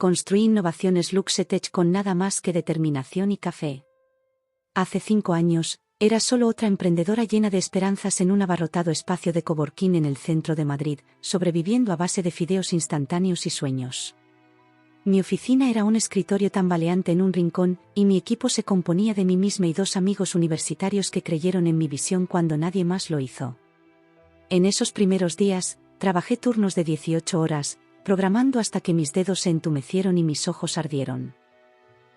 Construí innovaciones Luxetech con nada más que determinación y café. Hace 5 años, era solo otra emprendedora llena de esperanzas en un abarrotado espacio de coworking en el centro de Madrid, sobreviviendo a base de fideos instantáneos y sueños. Mi oficina era un escritorio tambaleante en un rincón, y mi equipo se componía de mí misma y 2 amigos universitarios que creyeron en mi visión cuando nadie más lo hizo. En esos primeros días, trabajé turnos de 18 horas, programando hasta que mis dedos se entumecieron y mis ojos ardieron.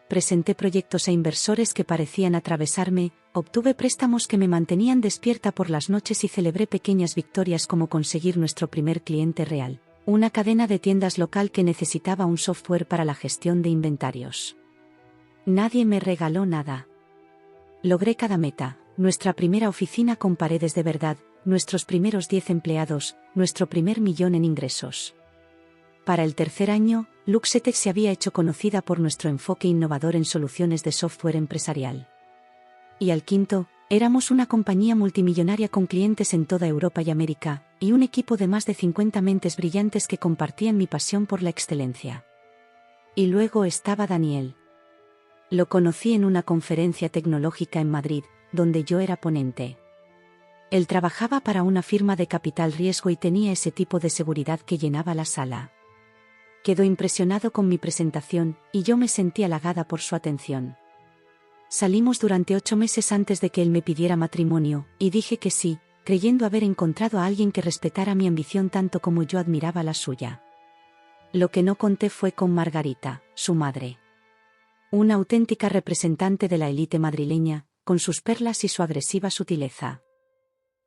Presenté proyectos a inversores que parecían atravesarme, obtuve préstamos que me mantenían despierta por las noches y celebré pequeñas victorias como conseguir nuestro primer cliente real, una cadena de tiendas local que necesitaba un software para la gestión de inventarios. Nadie me regaló nada. Logré cada meta: nuestra primera oficina con paredes de verdad, nuestros primeros 10 empleados, nuestro primer millón en ingresos. Para el tercer año, Luxetech se había hecho conocida por nuestro enfoque innovador en soluciones de software empresarial. Y al quinto, éramos una compañía multimillonaria con clientes en toda Europa y América, y un equipo de más de 50 mentes brillantes que compartían mi pasión por la excelencia. Y luego estaba Daniel. Lo conocí en una conferencia tecnológica en Madrid, donde yo era ponente. Él trabajaba para una firma de capital riesgo y tenía ese tipo de seguridad que llenaba la sala. Quedó impresionado con mi presentación, y yo me sentí halagada por su atención. Salimos durante 8 meses antes de que él me pidiera matrimonio, y dije que sí, creyendo haber encontrado a alguien que respetara mi ambición tanto como yo admiraba la suya. Lo que no conté fue con Margarita, su madre. Una auténtica representante de la élite madrileña, con sus perlas y su agresiva sutileza.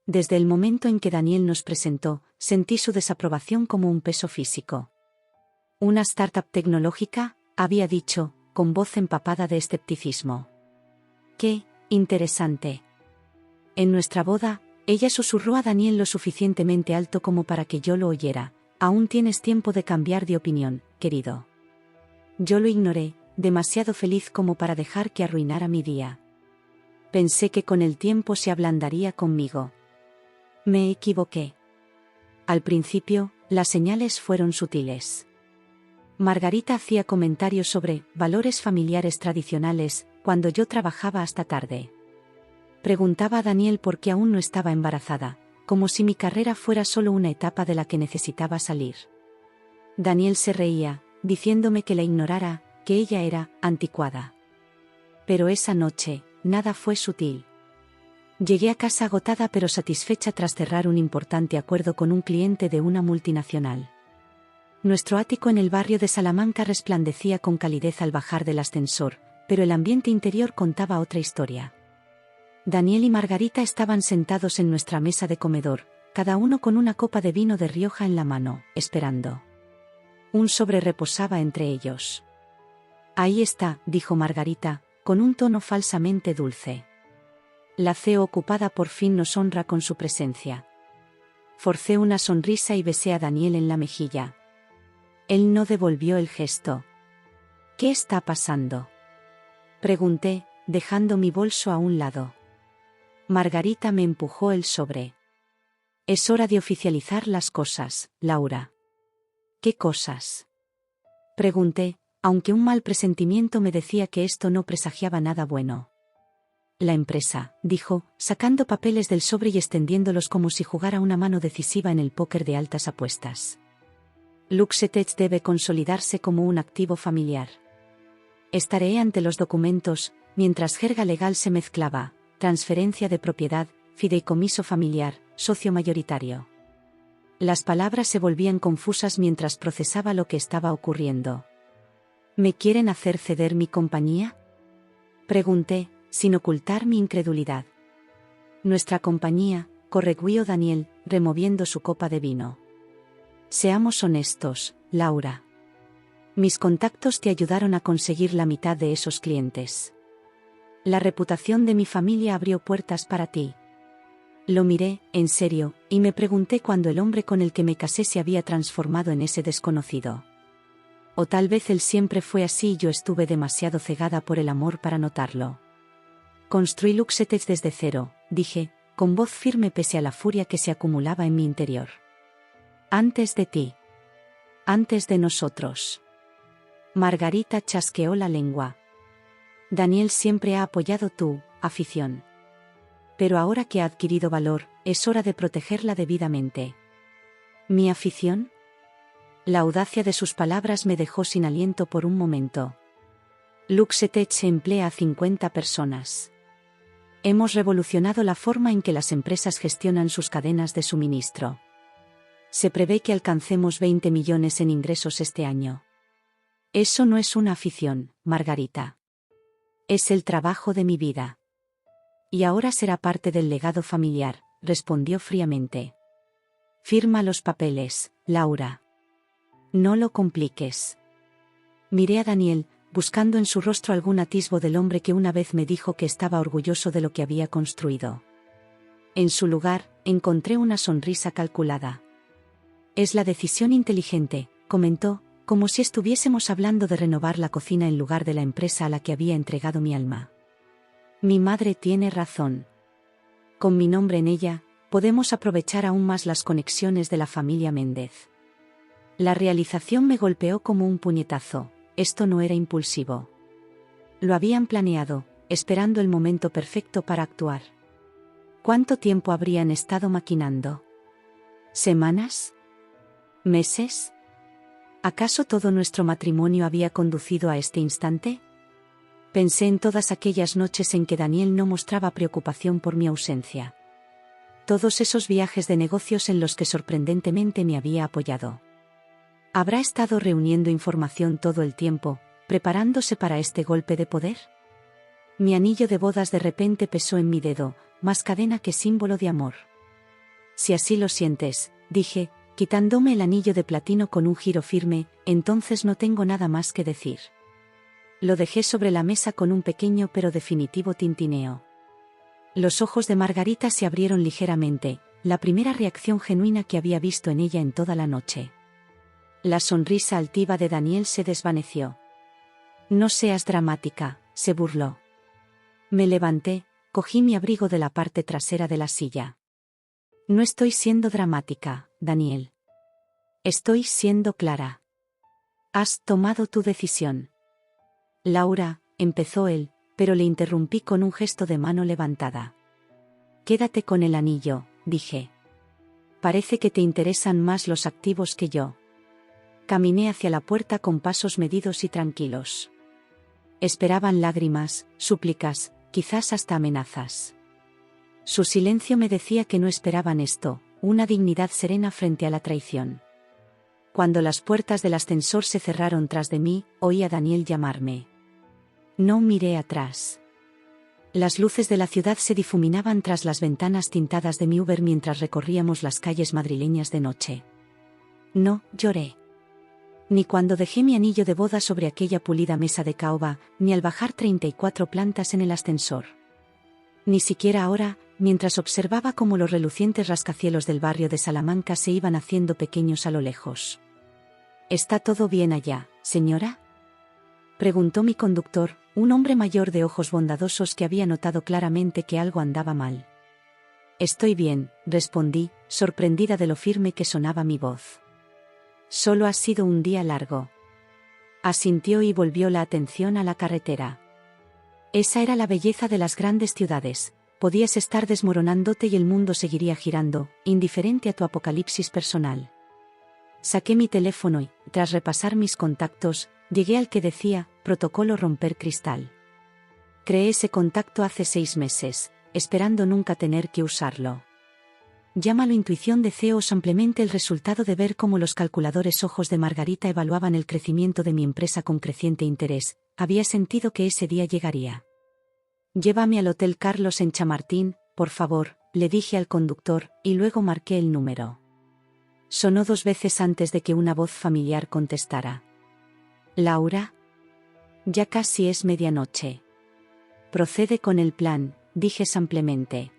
Desde el momento en que Daniel nos presentó, sentí su desaprobación como un peso físico. «¿Una startup tecnológica?», había dicho, con voz empapada de escepticismo. «¡Qué interesante!». En nuestra boda, ella susurró a Daniel lo suficientemente alto como para que yo lo oyera: «Aún tienes tiempo de cambiar de opinión, querido». Yo lo ignoré, demasiado feliz como para dejar que arruinara mi día. Pensé que con el tiempo se ablandaría conmigo. Me equivoqué. Al principio, las señales fueron sutiles. Margarita hacía comentarios sobre valores familiares tradicionales cuando yo trabajaba hasta tarde. Preguntaba a Daniel por qué aún no estaba embarazada, como si mi carrera fuera solo una etapa de la que necesitaba salir. Daniel se reía, diciéndome que la ignorara, que ella era anticuada. Pero esa noche, nada fue sutil. Llegué a casa agotada pero satisfecha tras cerrar un importante acuerdo con un cliente de una multinacional. Nuestro ático en el barrio de Salamanca resplandecía con calidez al bajar del ascensor, pero el ambiente interior contaba otra historia. Daniel y Margarita estaban sentados en nuestra mesa de comedor, cada uno con una copa de vino de Rioja en la mano, esperando. Un sobre reposaba entre ellos. «Ahí está», dijo Margarita, con un tono falsamente dulce. «La CEO ocupada por fin nos honra con su presencia». Forcé una sonrisa y besé a Daniel en la mejilla. Él no devolvió el gesto. «¿Qué está pasando?», pregunté, dejando mi bolso a un lado. Margarita me empujó el sobre. «Es hora de oficializar las cosas, Laura». «¿Qué cosas?», pregunté, aunque un mal presentimiento me decía que esto no presagiaba nada bueno. «La empresa», dijo, sacando papeles del sobre y extendiéndolos como si jugara una mano decisiva en el póker de altas apuestas. «Luxetech debe consolidarse como un activo familiar. Estaré ante los documentos, mientras jerga legal se mezclaba: transferencia de propiedad, fideicomiso familiar, socio mayoritario». Las palabras se volvían confusas mientras procesaba lo que estaba ocurriendo. «¿Me quieren hacer ceder mi compañía?», pregunté, sin ocultar mi incredulidad. «Nuestra compañía», corrigió Daniel, removiendo su copa de vino. «Seamos honestos, Laura. Mis contactos te ayudaron a conseguir la mitad de esos clientes. La reputación de mi familia abrió puertas para ti». Lo miré, en serio, y me pregunté cuándo el hombre con el que me casé se había transformado en ese desconocido. O tal vez él siempre fue así y yo estuve demasiado cegada por el amor para notarlo. «Construí Luxetech desde cero», dije, con voz firme pese a la furia que se acumulaba en mi interior. «Antes de ti. Antes de nosotros». Margarita chasqueó la lengua. Daniel siempre ha apoyado tu afición. Pero ahora que ha adquirido valor, es hora de protegerla debidamente. ¿Mi afición? La audacia de sus palabras me dejó sin aliento por un momento. Luxetech emplea a 50 personas. Hemos revolucionado la forma en que las empresas gestionan sus cadenas de suministro. Se prevé que alcancemos 20 millones en ingresos este año. Eso no es una afición, Margarita. Es el trabajo de mi vida. Y ahora será parte del legado familiar, respondió fríamente. Firma los papeles, Laura. No lo compliques. Miré a Daniel, buscando en su rostro algún atisbo del hombre que una vez me dijo que estaba orgulloso de lo que había construido. En su lugar, encontré una sonrisa calculada. Es la decisión inteligente, comentó, como si estuviésemos hablando de renovar la cocina en lugar de la empresa a la que había entregado mi alma. Mi madre tiene razón. Con mi nombre en ella, podemos aprovechar aún más las conexiones de la familia Méndez. La realización me golpeó como un puñetazo. Esto no era impulsivo. Lo habían planeado, esperando el momento perfecto para actuar. ¿Cuánto tiempo habrían estado maquinando? ¿Semanas? ¿Meses? ¿Acaso todo nuestro matrimonio había conducido a este instante? Pensé en todas aquellas noches en que Daniel no mostraba preocupación por mi ausencia. Todos esos viajes de negocios en los que sorprendentemente me había apoyado. ¿Habrá estado reuniendo información todo el tiempo, preparándose para este golpe de poder? Mi anillo de bodas de repente pesó en mi dedo, más cadena que símbolo de amor. Si así lo sientes, dije, quitándome el anillo de platino con un giro firme, entonces no tengo nada más que decir. Lo dejé sobre la mesa con un pequeño pero definitivo tintineo. Los ojos de Margarita se abrieron ligeramente, la primera reacción genuina que había visto en ella en toda la noche. La sonrisa altiva de Daniel se desvaneció. No seas dramática, se burló. Me levanté, cogí mi abrigo de la parte trasera de la silla. No estoy siendo dramática, Daniel. Estoy siendo clara. Has tomado tu decisión. Laura, empezó él, pero le interrumpí con un gesto de mano levantada. Quédate con el anillo, dije. Parece que te interesan más los activos que yo. Caminé hacia la puerta con pasos medidos y tranquilos. Esperaban lágrimas, súplicas, quizás hasta amenazas. Su silencio me decía que no esperaban esto, una dignidad serena frente a la traición. Cuando las puertas del ascensor se cerraron tras de mí, oí a Daniel llamarme. No miré atrás. Las luces de la ciudad se difuminaban tras las ventanas tintadas de mi Uber mientras recorríamos las calles madrileñas de noche. No lloré. Ni cuando dejé mi anillo de boda sobre aquella pulida mesa de caoba, ni al bajar 34 plantas en el ascensor. Ni siquiera ahora, mientras observaba cómo los relucientes rascacielos del barrio de Salamanca se iban haciendo pequeños a lo lejos. ¿Está todo bien allá, señora?, preguntó mi conductor, un hombre mayor de ojos bondadosos que había notado claramente que algo andaba mal. Estoy bien, respondí, sorprendida de lo firme que sonaba mi voz. Solo ha sido un día largo. Asintió y volvió la atención a la carretera. Esa era la belleza de las grandes ciudades. Podías estar desmoronándote y el mundo seguiría girando, indiferente a tu apocalipsis personal. Saqué mi teléfono y, tras repasar mis contactos, llegué al que decía, protocolo romper cristal. Creé ese contacto hace 6 meses, esperando nunca tener que usarlo. Llámalo intuición de CEO o simplemente el resultado de ver cómo los calculadores ojos de Margarita evaluaban el crecimiento de mi empresa con creciente interés, había sentido que ese día llegaría. Llévame al Hotel Carlos en Chamartín, por favor, le dije al conductor, y luego marqué el número. Sonó 2 veces antes de que una voz familiar contestara. ¿Laura? Ya casi es medianoche. Procede con el plan, dije simplemente.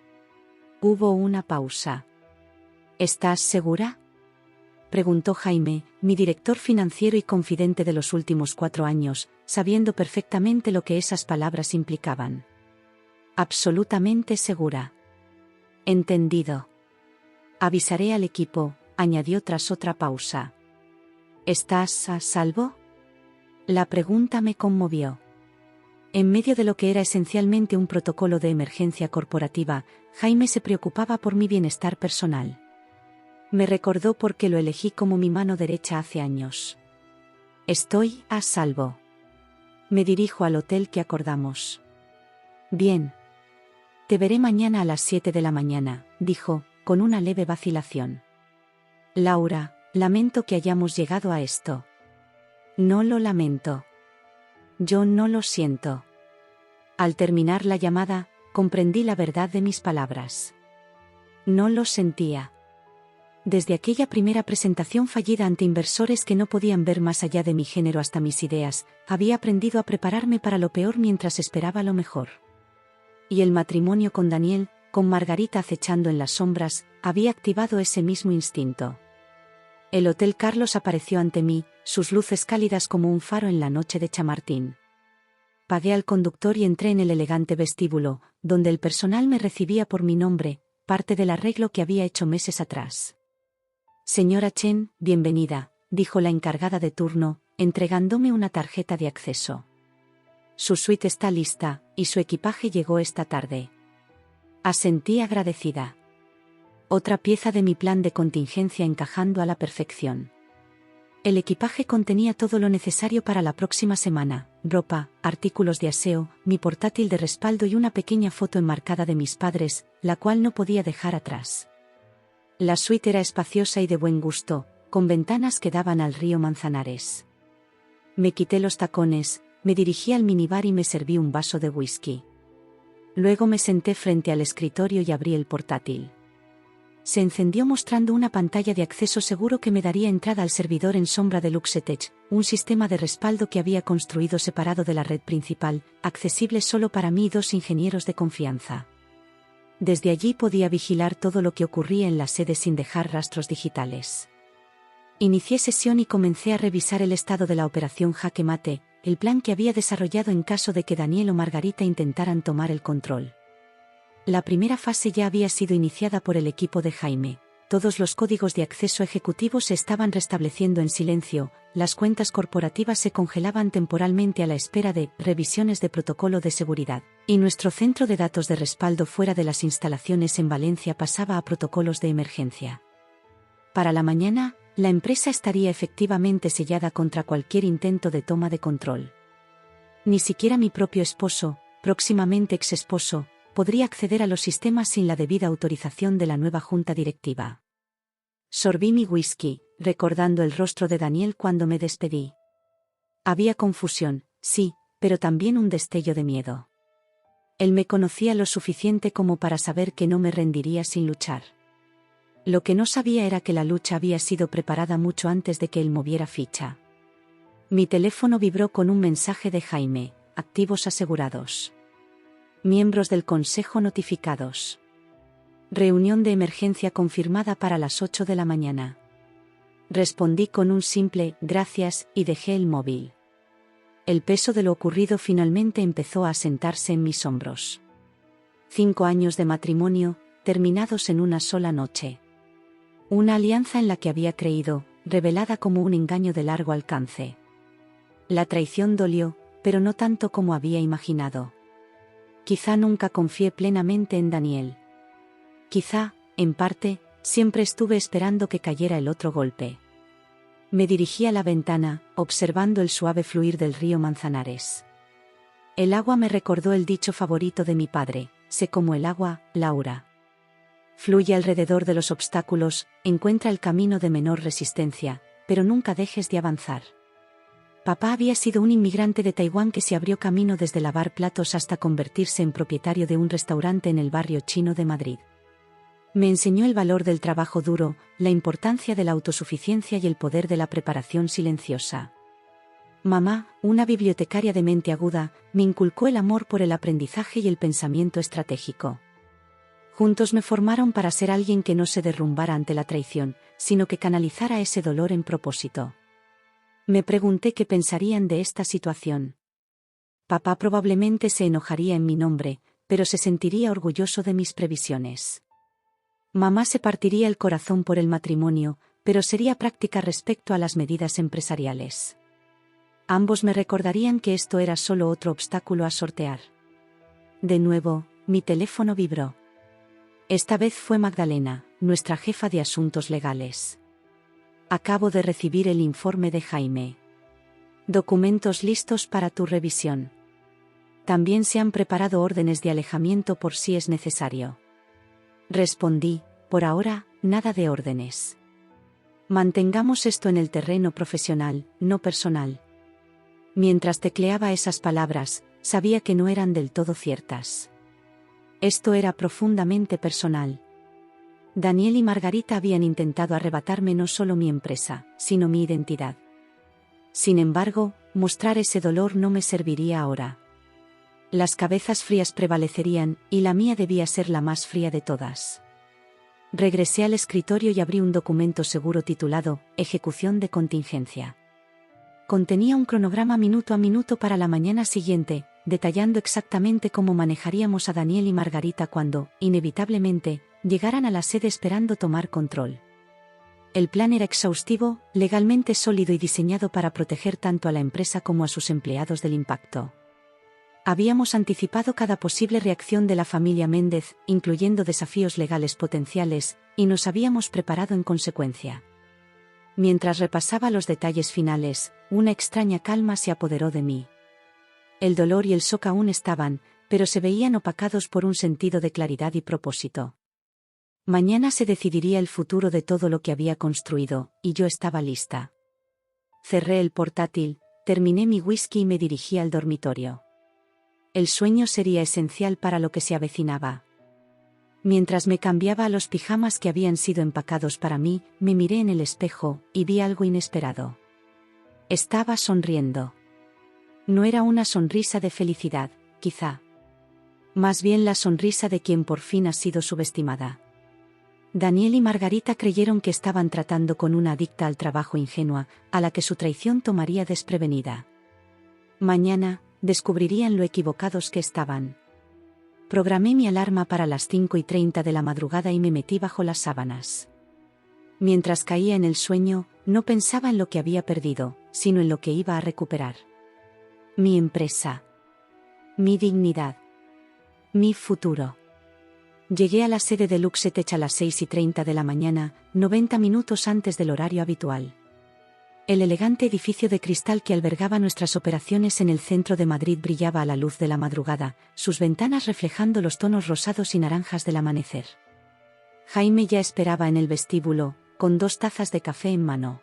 Hubo una pausa. ¿Estás segura?, preguntó Jaime, mi director financiero y confidente de los últimos 4 años, sabiendo perfectamente lo que esas palabras implicaban. Absolutamente segura. Entendido. Avisaré al equipo, añadió tras otra pausa. ¿Estás a salvo? La pregunta me conmovió. En medio de lo que era esencialmente un protocolo de emergencia corporativa, Jaime se preocupaba por mi bienestar personal. Me recordó por qué lo elegí como mi mano derecha hace años. Estoy a salvo. Me dirijo al hotel que acordamos. Bien. Te veré mañana a las 7 de la mañana, dijo, con una leve vacilación. Laura, lamento que hayamos llegado a esto. No lo lamento. Yo no lo siento. Al terminar la llamada, comprendí la verdad de mis palabras. No lo sentía. Desde aquella primera presentación fallida ante inversores que no podían ver más allá de mi género hasta mis ideas, había aprendido a prepararme para lo peor mientras esperaba lo mejor. Y el matrimonio con Daniel, con Margarita acechando en las sombras, había activado ese mismo instinto. El Hotel Carlos apareció ante mí, sus luces cálidas como un faro en la noche de Chamartín. Pagué al conductor y entré en el elegante vestíbulo, donde el personal me recibía por mi nombre, parte del arreglo que había hecho meses atrás. Señora Chen, bienvenida, dijo la encargada de turno, entregándome una tarjeta de acceso. Su suite está lista, y su equipaje llegó esta tarde. Asentí agradecida. Otra pieza de mi plan de contingencia encajando a la perfección. El equipaje contenía todo lo necesario para la próxima semana: ropa, artículos de aseo, mi portátil de respaldo y una pequeña foto enmarcada de mis padres, la cual no podía dejar atrás. La suite era espaciosa y de buen gusto, con ventanas que daban al río Manzanares. Me quité los tacones, me dirigí al minibar y me serví un vaso de whisky. Luego me senté frente al escritorio y abrí el portátil. Se encendió mostrando una pantalla de acceso seguro que me daría entrada al servidor en sombra de LuxeTech, un sistema de respaldo que había construido separado de la red principal, accesible solo para mí y 2 ingenieros de confianza. Desde allí podía vigilar todo lo que ocurría en la sede sin dejar rastros digitales. Inicié sesión y comencé a revisar el estado de la operación Jaque Mate, el plan que había desarrollado en caso de que Daniel o Margarita intentaran tomar el control. La primera fase ya había sido iniciada por el equipo de Jaime. Todos los códigos de acceso ejecutivo se estaban restableciendo en silencio, las cuentas corporativas se congelaban temporalmente a la espera de revisiones de protocolo de seguridad, y nuestro centro de datos de respaldo fuera de las instalaciones en Valencia pasaba a protocolos de emergencia. Para la mañana, la empresa estaría efectivamente sellada contra cualquier intento de toma de control. Ni siquiera mi propio esposo, próximamente exesposo, podría acceder a los sistemas sin la debida autorización de la nueva junta directiva. Sorbí mi whisky, recordando el rostro de Daniel cuando me despedí. Había confusión, sí, pero también un destello de miedo. Él me conocía lo suficiente como para saber que no me rendiría sin luchar. Lo que no sabía era que la lucha había sido preparada mucho antes de que él moviera ficha. Mi teléfono vibró con un mensaje de Jaime: activos asegurados. Miembros del consejo notificados. Reunión de emergencia confirmada para las 8 de la mañana. Respondí con un simple gracias y dejé el móvil. El peso de lo ocurrido finalmente empezó a asentarse en mis hombros. 5 años de matrimonio, terminados en una sola noche. Una alianza en la que había creído, revelada como un engaño de largo alcance. La traición dolió, pero no tanto como había imaginado. Quizá nunca confié plenamente en Daniel. Quizá, en parte, siempre estuve esperando que cayera el otro golpe. Me dirigí a la ventana, observando el suave fluir del río Manzanares. El agua me recordó el dicho favorito de mi padre: sé como el agua, Laura. Fluye alrededor de los obstáculos, encuentra el camino de menor resistencia, pero nunca dejes de avanzar. Papá había sido un inmigrante de Taiwán que se abrió camino desde lavar platos hasta convertirse en propietario de un restaurante en el barrio chino de Madrid. Me enseñó el valor del trabajo duro, la importancia de la autosuficiencia y el poder de la preparación silenciosa. Mamá, una bibliotecaria de mente aguda, me inculcó el amor por el aprendizaje y el pensamiento estratégico. Juntos me formaron para ser alguien que no se derrumbara ante la traición, sino que canalizara ese dolor en propósito. Me pregunté qué pensarían de esta situación. Papá probablemente se enojaría en mi nombre, pero se sentiría orgulloso de mis previsiones. Mamá se partiría el corazón por el matrimonio, pero sería práctica respecto a las medidas empresariales. Ambos me recordarían que esto era solo otro obstáculo a sortear. De nuevo, mi teléfono vibró. Esta vez fue Magdalena, nuestra jefa de asuntos legales. Acabo de recibir el informe de Jaime. Documentos listos para tu revisión. También se han preparado órdenes de alejamiento por si es necesario. Respondí, por ahora, nada de órdenes. Mantengamos esto en el terreno profesional, no personal. Mientras tecleaba esas palabras, sabía que no eran del todo ciertas. Esto era profundamente personal. Daniel y Margarita habían intentado arrebatarme no solo mi empresa, sino mi identidad. Sin embargo, mostrar ese dolor no me serviría ahora. Las cabezas frías prevalecerían, y la mía debía ser la más fría de todas. Regresé al escritorio y abrí un documento seguro titulado Ejecución de contingencia. Contenía un cronograma minuto a minuto para la mañana siguiente, detallando exactamente cómo manejaríamos a Daniel y Margarita cuando, inevitablemente, llegaran a la sede esperando tomar control. El plan era exhaustivo, legalmente sólido y diseñado para proteger tanto a la empresa como a sus empleados del impacto. Habíamos anticipado cada posible reacción de la familia Méndez, incluyendo desafíos legales potenciales, y nos habíamos preparado en consecuencia. Mientras repasaba los detalles finales, una extraña calma se apoderó de mí. El dolor y el shock aún estaban, pero se veían opacados por un sentido de claridad y propósito. Mañana se decidiría el futuro de todo lo que había construido, y yo estaba lista. Cerré el portátil, terminé mi whisky y me dirigí al dormitorio. El sueño sería esencial para lo que se avecinaba. Mientras me cambiaba a los pijamas que habían sido empacados para mí, me miré en el espejo, y vi algo inesperado. Estaba sonriendo. No era una sonrisa de felicidad, quizá. Más bien la sonrisa de quien por fin ha sido subestimada. Daniel y Margarita creyeron que estaban tratando con una adicta al trabajo ingenua, a la que su traición tomaría desprevenida. Mañana, descubrirían lo equivocados que estaban. Programé mi alarma para las 5:30 de la madrugada y me metí bajo las sábanas. Mientras caía en el sueño, no pensaba en lo que había perdido, sino en lo que iba a recuperar. Mi empresa. Mi dignidad. Mi futuro. Llegué a la sede de Luxetech a las 6:30 de la mañana, 90 minutos antes del horario habitual. El elegante edificio de cristal que albergaba nuestras operaciones en el centro de Madrid brillaba a la luz de la madrugada, sus ventanas reflejando los tonos rosados y naranjas del amanecer. Jaime ya esperaba en el vestíbulo, con 2 tazas de café en mano.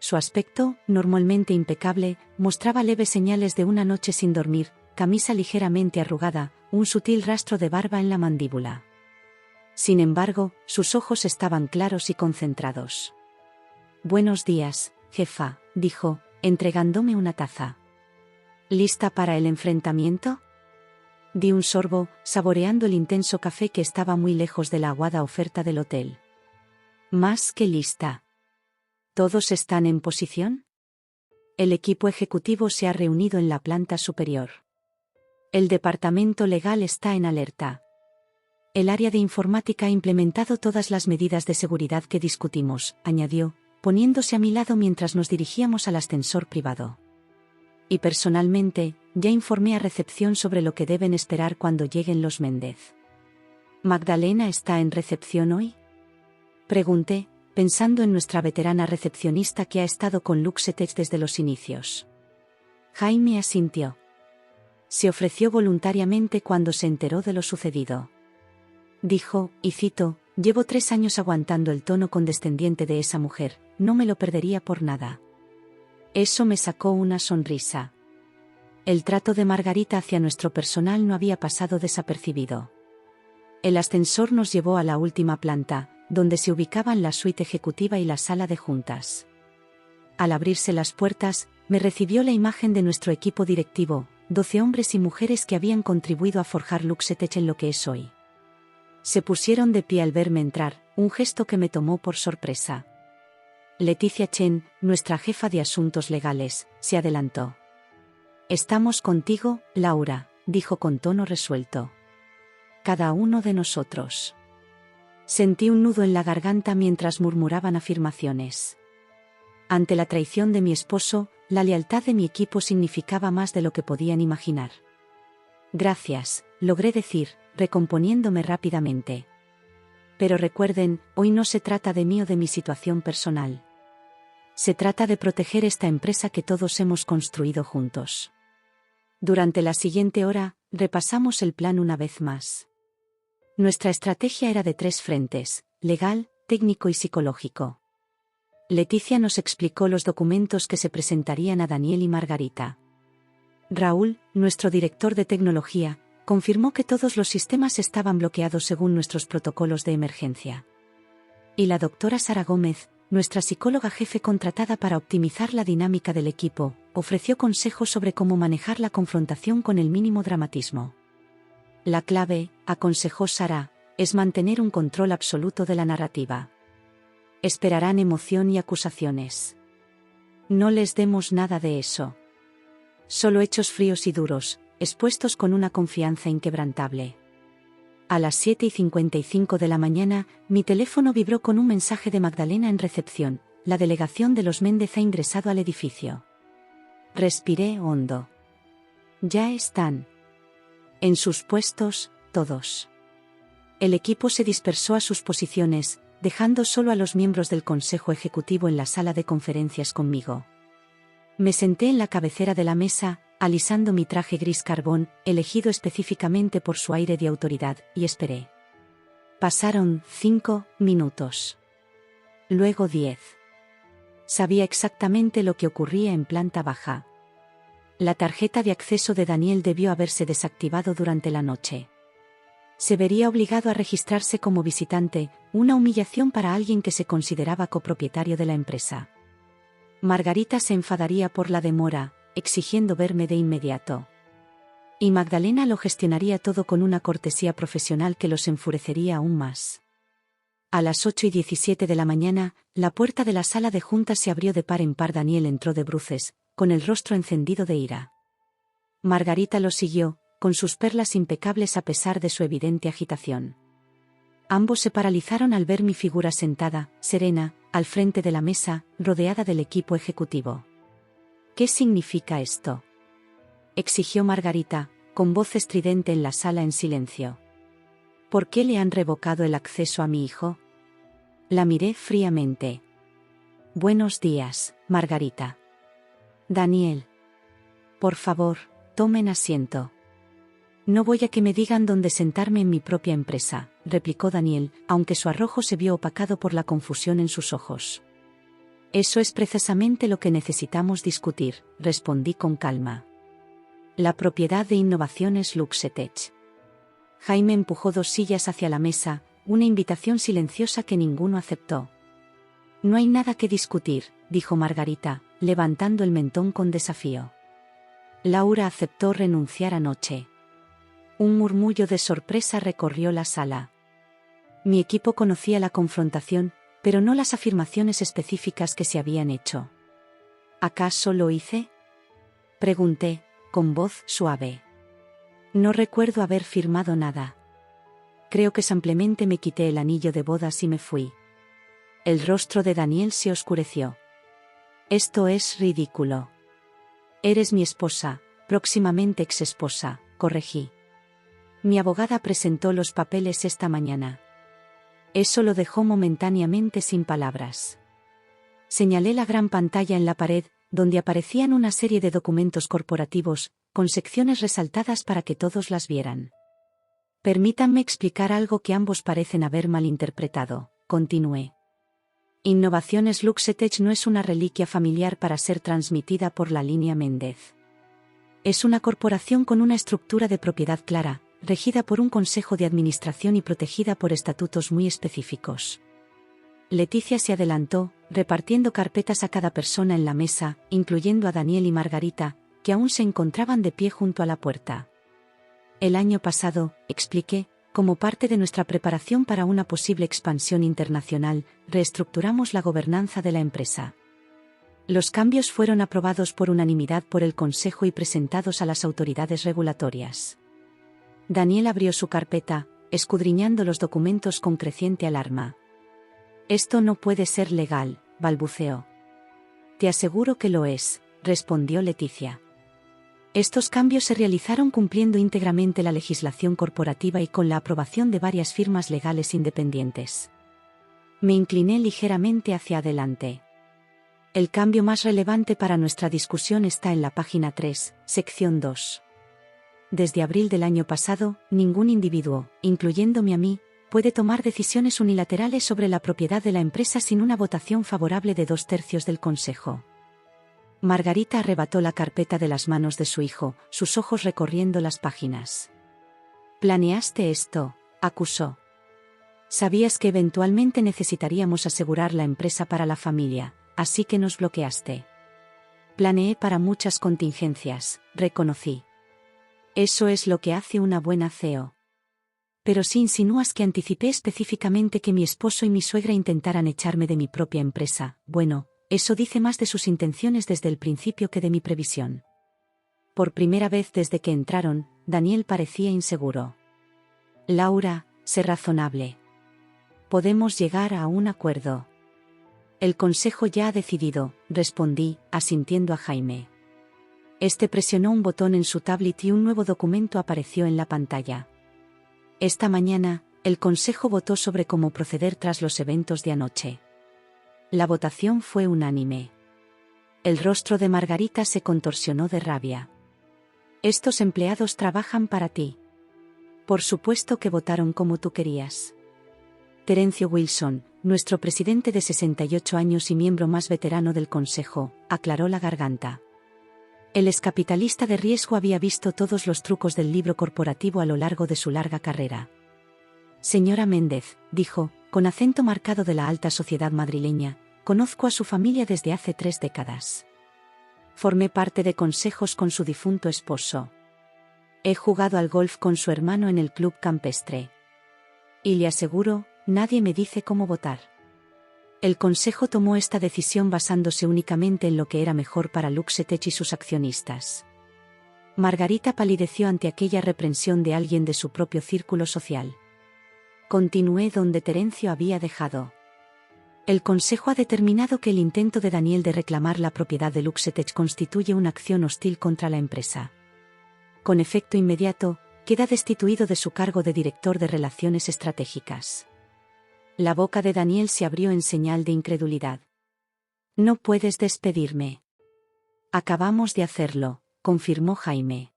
Su aspecto, normalmente impecable, mostraba leves señales de una noche sin dormir, camisa ligeramente arrugada, un sutil rastro de barba en la mandíbula. Sin embargo, sus ojos estaban claros y concentrados. «Buenos días, jefa», dijo, entregándome una taza. «¿Lista para el enfrentamiento?». Di un sorbo, saboreando el intenso café que estaba muy lejos de la aguada oferta del hotel. «Más que lista». ¿Todos están en posición? El equipo ejecutivo se ha reunido en la planta superior. El departamento legal está en alerta. El área de informática ha implementado todas las medidas de seguridad que discutimos, añadió, poniéndose a mi lado mientras nos dirigíamos al ascensor privado. Y personalmente, ya informé a recepción sobre lo que deben esperar cuando lleguen los Méndez. ¿Magdalena está en recepción hoy?, pregunté, pensando en nuestra veterana recepcionista que ha estado con Luxetech desde los inicios. Jaime asintió. Se ofreció voluntariamente cuando se enteró de lo sucedido. Dijo, y cito, «Llevo 3 años aguantando el tono condescendiente de esa mujer, no me lo perdería por nada». Eso me sacó una sonrisa. El trato de Margarita hacia nuestro personal no había pasado desapercibido. El ascensor nos llevó a la última planta, donde se ubicaban la suite ejecutiva y la sala de juntas. Al abrirse las puertas, me recibió la imagen de nuestro equipo directivo, 12 hombres y mujeres que habían contribuido a forjar Luxetech en lo que es hoy. Se pusieron de pie al verme entrar, un gesto que me tomó por sorpresa. Leticia Chen, nuestra jefa de asuntos legales, se adelantó. «Estamos contigo, Laura», dijo con tono resuelto. «Cada uno de nosotros». Sentí un nudo en la garganta mientras murmuraban afirmaciones. Ante la traición de mi esposo, la lealtad de mi equipo significaba más de lo que podían imaginar. Gracias, logré decir, recomponiéndome rápidamente. Pero recuerden, hoy no se trata de mí o de mi situación personal. Se trata de proteger esta empresa que todos hemos construido juntos. Durante la siguiente hora, repasamos el plan una vez más. Nuestra estrategia era de 3 frentes: legal, técnico y psicológico. Leticia nos explicó los documentos que se presentarían a Daniel y Margarita. Raúl, nuestro director de tecnología, confirmó que todos los sistemas estaban bloqueados según nuestros protocolos de emergencia. Y la doctora Sara Gómez, nuestra psicóloga jefe contratada para optimizar la dinámica del equipo, ofreció consejos sobre cómo manejar la confrontación con el mínimo dramatismo. La clave, aconsejó Sara, es mantener un control absoluto de la narrativa. Esperarán emoción y acusaciones. No les demos nada de eso. Solo hechos fríos y duros, expuestos con una confianza inquebrantable. A las 7:55 de la mañana, mi teléfono vibró con un mensaje de Magdalena en recepción: la delegación de los Méndez ha ingresado al edificio. Respiré hondo. Ya están. En sus puestos, todos. El equipo se dispersó a sus posiciones, dejando solo a los miembros del Consejo Ejecutivo en la sala de conferencias conmigo. Me senté en la cabecera de la mesa, alisando mi traje gris carbón, elegido específicamente por su aire de autoridad, y esperé. Pasaron 5 minutos. Luego 10. Sabía exactamente lo que ocurría en planta baja. La tarjeta de acceso de Daniel debió haberse desactivado durante la noche. Se vería obligado a registrarse como visitante, una humillación para alguien que se consideraba copropietario de la empresa. Margarita se enfadaría por la demora, exigiendo verme de inmediato. Y Magdalena lo gestionaría todo con una cortesía profesional que los enfurecería aún más. A las 8:17 de la mañana, la puerta de la sala de juntas se abrió de par en par. Daniel entró de bruces, con el rostro encendido de ira. Margarita lo siguió, con sus perlas impecables a pesar de su evidente agitación. Ambos se paralizaron al ver mi figura sentada, serena, al frente de la mesa, rodeada del equipo ejecutivo. ¿Qué significa esto?, exigió Margarita, con voz estridente en la sala en silencio. ¿Por qué le han revocado el acceso a mi hijo? La miré fríamente. Buenos días, Margarita. Daniel. Por favor, tomen asiento. No voy a que me digan dónde sentarme en mi propia empresa, replicó Daniel, aunque su arrojo se vio opacado por la confusión en sus ojos. Eso es precisamente lo que necesitamos discutir, respondí con calma. La propiedad de Innovaciones Luxetech. Jaime empujó 2 sillas hacia la mesa, una invitación silenciosa que ninguno aceptó. No hay nada que discutir, dijo Margarita, levantando el mentón con desafío. Laura aceptó renunciar anoche. Un murmullo de sorpresa recorrió la sala. Mi equipo conocía la confrontación, pero no las afirmaciones específicas que se habían hecho. ¿Acaso lo hice?, pregunté, con voz suave. No recuerdo haber firmado nada. Creo que simplemente me quité el anillo de bodas y me fui. El rostro de Daniel se oscureció. Esto es ridículo. Eres mi esposa, próximamente exesposa, corregí. Mi abogada presentó los papeles esta mañana. Eso lo dejó momentáneamente sin palabras. Señalé la gran pantalla en la pared, donde aparecían una serie de documentos corporativos, con secciones resaltadas para que todos las vieran. Permítanme explicar algo que ambos parecen haber malinterpretado, continué. Innovaciones Luxetech no es una reliquia familiar para ser transmitida por la línea Méndez. Es una corporación con una estructura de propiedad clara, regida por un consejo de administración y protegida por estatutos muy específicos. Leticia se adelantó, repartiendo carpetas a cada persona en la mesa, incluyendo a Daniel y Margarita, que aún se encontraban de pie junto a la puerta. El año pasado, expliqué, como parte de nuestra preparación para una posible expansión internacional, reestructuramos la gobernanza de la empresa. Los cambios fueron aprobados por unanimidad por el Consejo y presentados a las autoridades regulatorias. Daniel abrió su carpeta, escudriñando los documentos con creciente alarma. Esto no puede ser legal, balbuceó. Te aseguro que lo es, respondió Leticia. Estos cambios se realizaron cumpliendo íntegramente la legislación corporativa y con la aprobación de varias firmas legales independientes. Me incliné ligeramente hacia adelante. El cambio más relevante para nuestra discusión está en la página 3, sección 2. Desde abril del año pasado, ningún individuo, incluyéndome a mí, puede tomar decisiones unilaterales sobre la propiedad de la empresa sin una votación favorable de 2/3 del Consejo. Margarita arrebató la carpeta de las manos de su hijo, sus ojos recorriendo las páginas. «¿Planeaste esto?», acusó. «Sabías que eventualmente necesitaríamos asegurar la empresa para la familia, así que nos bloqueaste». «Planeé para muchas contingencias», reconocí. «Eso es lo que hace una buena CEO». «Pero si insinúas que anticipé específicamente que mi esposo y mi suegra intentaran echarme de mi propia empresa, bueno, eso dice más de sus intenciones desde el principio que de mi previsión». Por primera vez desde que entraron, Daniel parecía inseguro. «Laura, sé razonable. Podemos llegar a un acuerdo». «El Consejo ya ha decidido», respondí, asintiendo a Jaime. Este presionó un botón en su tablet y un nuevo documento apareció en la pantalla. Esta mañana, el Consejo votó sobre cómo proceder tras los eventos de anoche. La votación fue unánime. El rostro de Margarita se contorsionó de rabia. «Estos empleados trabajan para ti. Por supuesto que votaron como tú querías». Terencio Wilson, nuestro presidente de 68 años y miembro más veterano del Consejo, aclaró la garganta. El excapitalista de riesgo había visto todos los trucos del libro corporativo a lo largo de su larga carrera. «Señora Méndez», dijo, con acento marcado de la alta sociedad madrileña, «conozco a su familia desde hace 3 décadas. Formé parte de consejos con su difunto esposo. He jugado al golf con su hermano en el club campestre. Y le aseguro, nadie me dice cómo votar». El Consejo tomó esta decisión basándose únicamente en lo que era mejor para Luxetech y sus accionistas. Margarita palideció ante aquella reprensión de alguien de su propio círculo social. Continué donde Terencio había dejado. El Consejo ha determinado que el intento de Daniel de reclamar la propiedad de Luxetech constituye una acción hostil contra la empresa. Con efecto inmediato, queda destituido de su cargo de director de Relaciones Estratégicas. La boca de Daniel se abrió en señal de incredulidad. «No puedes despedirme». «Acabamos de hacerlo», confirmó Jaime.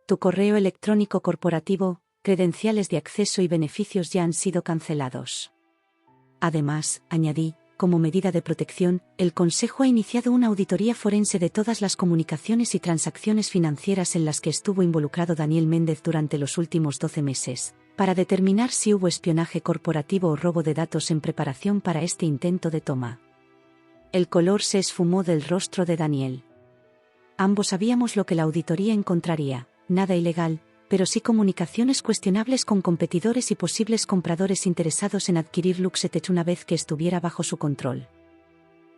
«Tu correo electrónico corporativo, credenciales de acceso y beneficios ya han sido cancelados. Además», añadí, como medida de protección, el Consejo ha iniciado una auditoría forense de todas las comunicaciones y transacciones financieras en las que estuvo involucrado Daniel Méndez durante los últimos 12 meses. Para determinar si hubo espionaje corporativo o robo de datos en preparación para este intento de toma. El color se esfumó del rostro de Daniel. Ambos sabíamos lo que la auditoría encontraría, nada ilegal, pero sí comunicaciones cuestionables con competidores y posibles compradores interesados en adquirir Luxetech una vez que estuviera bajo su control.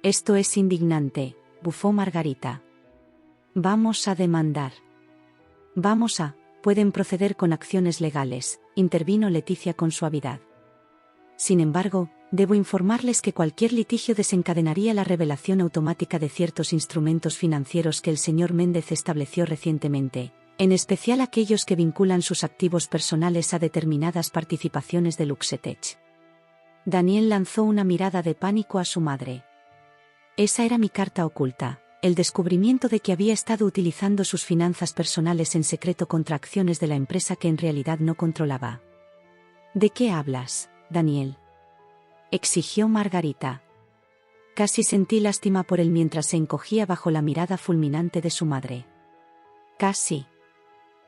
«Esto es indignante», bufó Margarita. «Vamos a demandar». Pueden proceder con acciones legales», intervino Leticia con suavidad. «Sin embargo, debo informarles que cualquier litigio desencadenaría la revelación automática de ciertos instrumentos financieros que el señor Méndez estableció recientemente, en especial aquellos que vinculan sus activos personales a determinadas participaciones de Luxetech». Daniel lanzó una mirada de pánico a su madre. «Esa era mi carta oculta. El descubrimiento de que había estado utilizando sus finanzas personales en secreto contra acciones de la empresa que en realidad no controlaba». «¿De qué hablas, Daniel?», exigió Margarita. Casi sentí lástima por él mientras se encogía bajo la mirada fulminante de su madre. «Casi».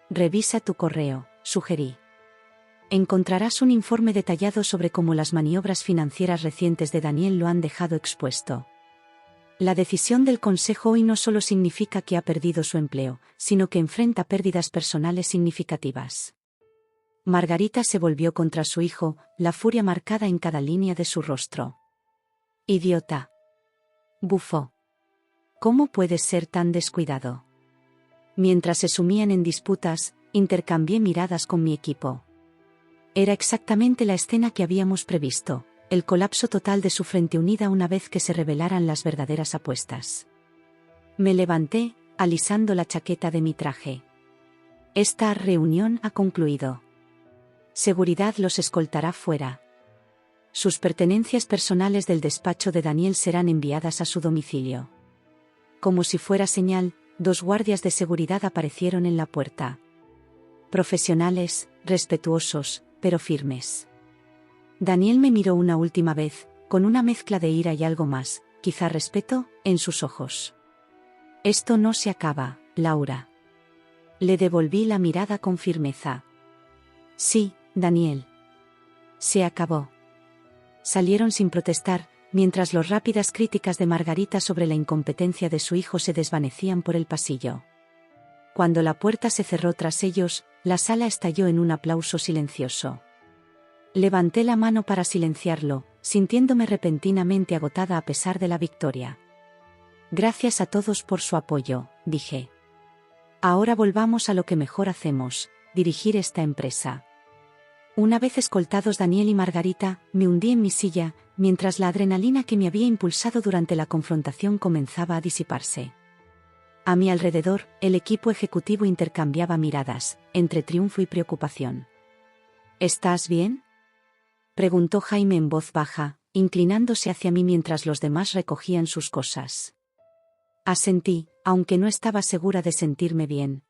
«Revisa tu correo», sugerí. «Encontrarás un informe detallado sobre cómo las maniobras financieras recientes de Daniel lo han dejado expuesto». La decisión del Consejo hoy no solo significa que ha perdido su empleo, sino que enfrenta pérdidas personales significativas. Margarita se volvió contra su hijo, la furia marcada en cada línea de su rostro. «Idiota», bufó. «¿Cómo puedes ser tan descuidado?». Mientras se sumían en disputas, intercambié miradas con mi equipo. Era exactamente la escena que habíamos previsto. El colapso total de su frente unida una vez que se revelaran las verdaderas apuestas. Me levanté, alisando la chaqueta de mi traje. Esta reunión ha concluido. Seguridad los escoltará fuera. Sus pertenencias personales del despacho de Daniel serán enviadas a su domicilio. Como si fuera señal, 2 guardias de seguridad aparecieron en la puerta. Profesionales, respetuosos, pero firmes. Daniel me miró una última vez, con una mezcla de ira y algo más, quizá respeto, en sus ojos. Esto no se acaba, Laura. Le devolví la mirada con firmeza. Sí, Daniel. Se acabó. Salieron sin protestar, mientras las rápidas críticas de Margarita sobre la incompetencia de su hijo se desvanecían por el pasillo. Cuando la puerta se cerró tras ellos, la sala estalló en un aplauso silencioso. Levanté la mano para silenciarlo, sintiéndome repentinamente agotada a pesar de la victoria. Gracias a todos por su apoyo, dije. Ahora volvamos a lo que mejor hacemos, dirigir esta empresa. Una vez escoltados Daniel y Margarita, me hundí en mi silla, mientras la adrenalina que me había impulsado durante la confrontación comenzaba a disiparse. A mi alrededor, el equipo ejecutivo intercambiaba miradas, entre triunfo y preocupación. ¿Estás bien?, preguntó Jaime en voz baja, inclinándose hacia mí mientras los demás recogían sus cosas. Asentí, aunque no estaba segura de sentirme bien.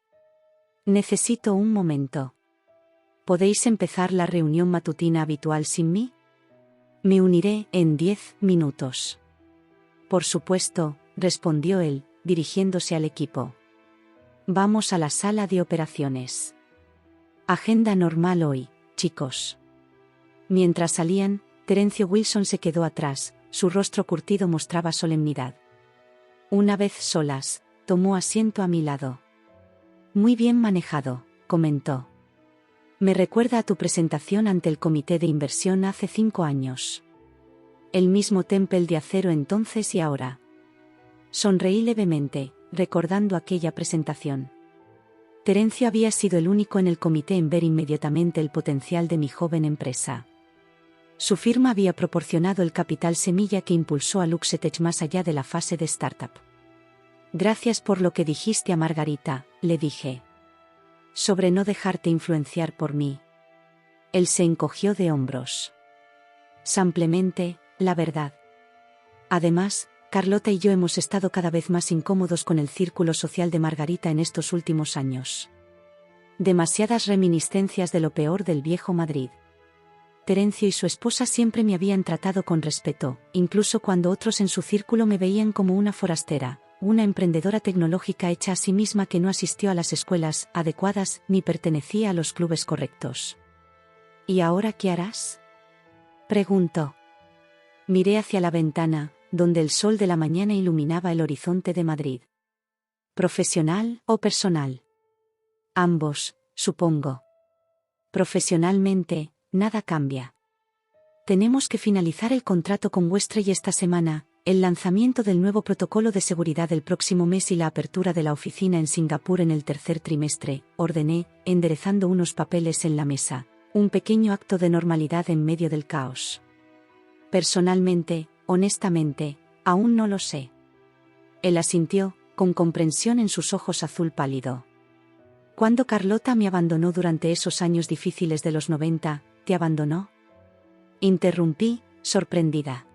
Necesito un momento. ¿Podéis empezar la reunión matutina habitual sin mí? Me uniré en 10 minutos. Por supuesto, respondió él, dirigiéndose al equipo. Vamos a la sala de operaciones. Agenda normal hoy, chicos. Mientras salían, Terencio Wilson se quedó atrás, su rostro curtido mostraba solemnidad. Una vez solas, tomó asiento a mi lado. Muy bien manejado, comentó. Me recuerda a tu presentación ante el comité de inversión hace 5 años. El mismo tempel de acero entonces y ahora. Sonreí levemente, recordando aquella presentación. Terencio había sido el único en el comité en ver inmediatamente el potencial de mi joven empresa. Su firma había proporcionado el capital semilla que impulsó a Luxetech más allá de la fase de startup. Gracias por lo que dijiste a Margarita, le dije. Sobre no dejarte influenciar por mí. Él se encogió de hombros. Simplemente, la verdad. Además, Carlota y yo hemos estado cada vez más incómodos con el círculo social de Margarita en estos últimos años. Demasiadas reminiscencias de lo peor del viejo Madrid. Terencio y su esposa siempre me habían tratado con respeto, incluso cuando otros en su círculo me veían como una forastera, una emprendedora tecnológica hecha a sí misma que no asistió a las escuelas adecuadas ni pertenecía a los clubes correctos. ¿Y ahora qué harás?, preguntó. Miré hacia la ventana, donde el sol de la mañana iluminaba el horizonte de Madrid. ¿Profesional o personal? Ambos, supongo. Profesionalmente, nada cambia. Tenemos que finalizar el contrato con Westray esta semana, el lanzamiento del nuevo protocolo de seguridad el próximo mes y la apertura de la oficina en Singapur en el tercer trimestre, ordené, enderezando unos papeles en la mesa, un pequeño acto de normalidad en medio del caos. Personalmente, honestamente, aún no lo sé. Él asintió, con comprensión en sus ojos azul pálido. Cuando Carlota me abandonó durante esos años difíciles de los 90, ¿te abandonó?, interrumpí, sorprendida.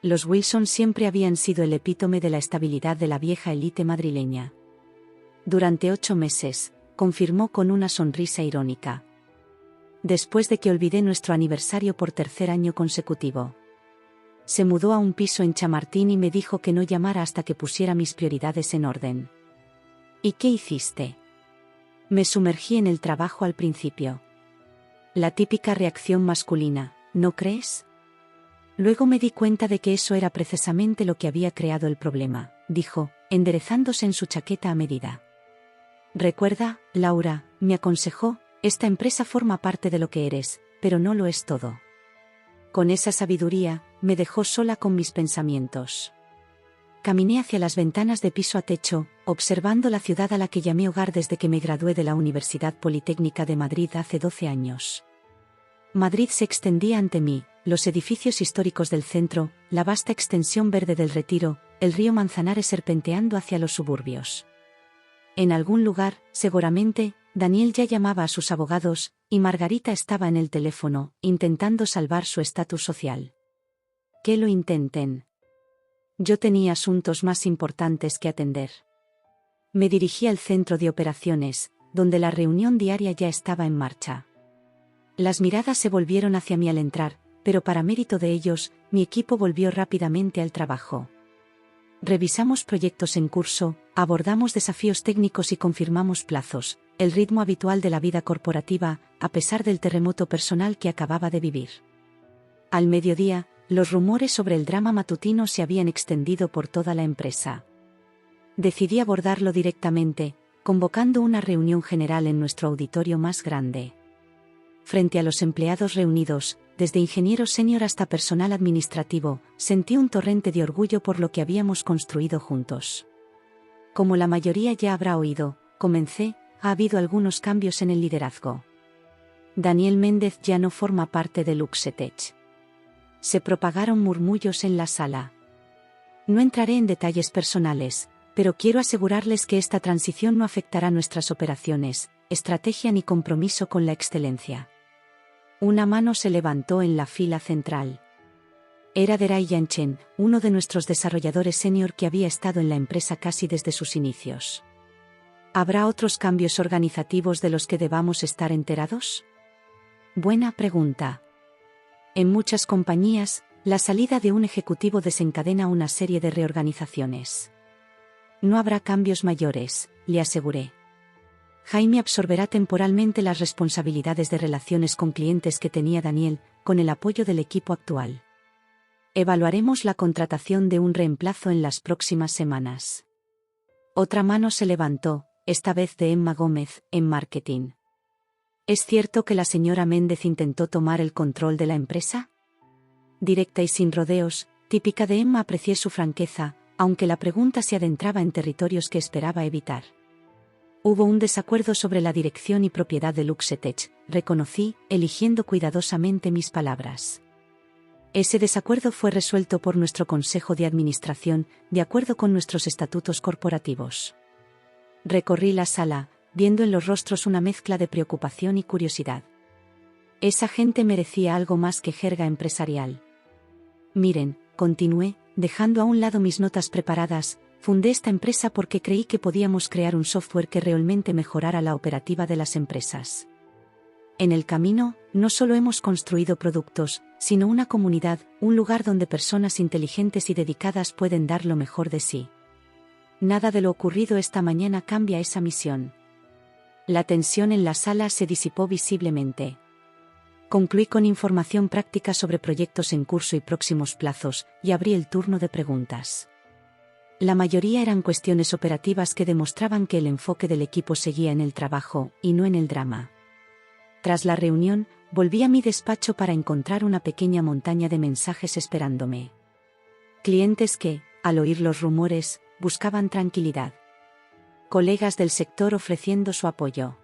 Los Wilson siempre habían sido el epítome de la estabilidad de la vieja élite madrileña. Durante 8 meses, confirmó con una sonrisa irónica. Después de que olvidé nuestro aniversario por 3er año consecutivo. Se mudó a un piso en Chamartín y me dijo que no llamara hasta que pusiera mis prioridades en orden. ¿Y qué hiciste? Me sumergí en el trabajo al principio. La típica reacción masculina, ¿no crees? Luego me di cuenta de que eso era precisamente lo que había creado el problema, dijo, enderezándose en su chaqueta a medida. Recuerda, Laura, me aconsejó, esta empresa forma parte de lo que eres, pero no lo es todo. Con esa sabiduría, me dejó sola con mis pensamientos. Caminé hacia las ventanas de piso a techo, observando la ciudad a la que llamé hogar desde que me gradué de la Universidad Politécnica de Madrid hace 12 años. Madrid se extendía ante mí, los edificios históricos del centro, la vasta extensión verde del Retiro, el río Manzanares serpenteando hacia los suburbios. En algún lugar, seguramente, Daniel ya llamaba a sus abogados, y Margarita estaba en el teléfono, intentando salvar su estatus social. Que lo intenten. Yo tenía asuntos más importantes que atender. Me dirigí al centro de operaciones, donde la reunión diaria ya estaba en marcha. Las miradas se volvieron hacia mí al entrar, pero para mérito de ellos, mi equipo volvió rápidamente al trabajo. Revisamos proyectos en curso, abordamos desafíos técnicos y confirmamos plazos, el ritmo habitual de la vida corporativa, a pesar del terremoto personal que acababa de vivir. Al mediodía, los rumores sobre el drama matutino se habían extendido por toda la empresa. Decidí abordarlo directamente, convocando una reunión general en nuestro auditorio más grande. Frente a los empleados reunidos, desde ingeniero senior hasta personal administrativo, sentí un torrente de orgullo por lo que habíamos construido juntos. Como la mayoría ya habrá oído, ha habido algunos cambios en el liderazgo. Daniel Méndez ya no forma parte de Luxetech. Se propagaron murmullos en la sala. No entraré en detalles personales, pero quiero asegurarles que esta transición no afectará nuestras operaciones, estrategia ni compromiso con la excelencia. Una mano se levantó en la fila central. Era Deray Yanchen, uno de nuestros desarrolladores senior que había estado en la empresa casi desde sus inicios. ¿Habrá otros cambios organizativos de los que debamos estar enterados? Buena pregunta. En muchas compañías, la salida de un ejecutivo desencadena una serie de reorganizaciones. No habrá cambios mayores, le aseguré. Jaime absorberá temporalmente las responsabilidades de relaciones con clientes que tenía Daniel, con el apoyo del equipo actual. Evaluaremos la contratación de un reemplazo en las próximas semanas. Otra mano se levantó, esta vez de Emma Gómez, en marketing. ¿Es cierto que la señora Méndez intentó tomar el control de la empresa? Directa y sin rodeos, típica de Emma, aprecié su franqueza, aunque la pregunta se adentraba en territorios que esperaba evitar. Hubo un desacuerdo sobre la dirección y propiedad de Luxetech, reconocí, eligiendo cuidadosamente mis palabras. Ese desacuerdo fue resuelto por nuestro Consejo de Administración, de acuerdo con nuestros estatutos corporativos. Recorrí la sala, viendo en los rostros una mezcla de preocupación y curiosidad. Esa gente merecía algo más que jerga empresarial. Miren, continué, dejando a un lado mis notas preparadas, fundé esta empresa porque creí que podíamos crear un software que realmente mejorara la operativa de las empresas. En el camino, no solo hemos construido productos, sino una comunidad, un lugar donde personas inteligentes y dedicadas pueden dar lo mejor de sí. Nada de lo ocurrido esta mañana cambia esa misión. La tensión en la sala se disipó visiblemente. Concluí con información práctica sobre proyectos en curso y próximos plazos, y abrí el turno de preguntas. La mayoría eran cuestiones operativas que demostraban que el enfoque del equipo seguía en el trabajo, y no en el drama. Tras la reunión, volví a mi despacho para encontrar una pequeña montaña de mensajes esperándome. Clientes que, al oír los rumores, buscaban tranquilidad. Colegas del sector ofreciendo su apoyo.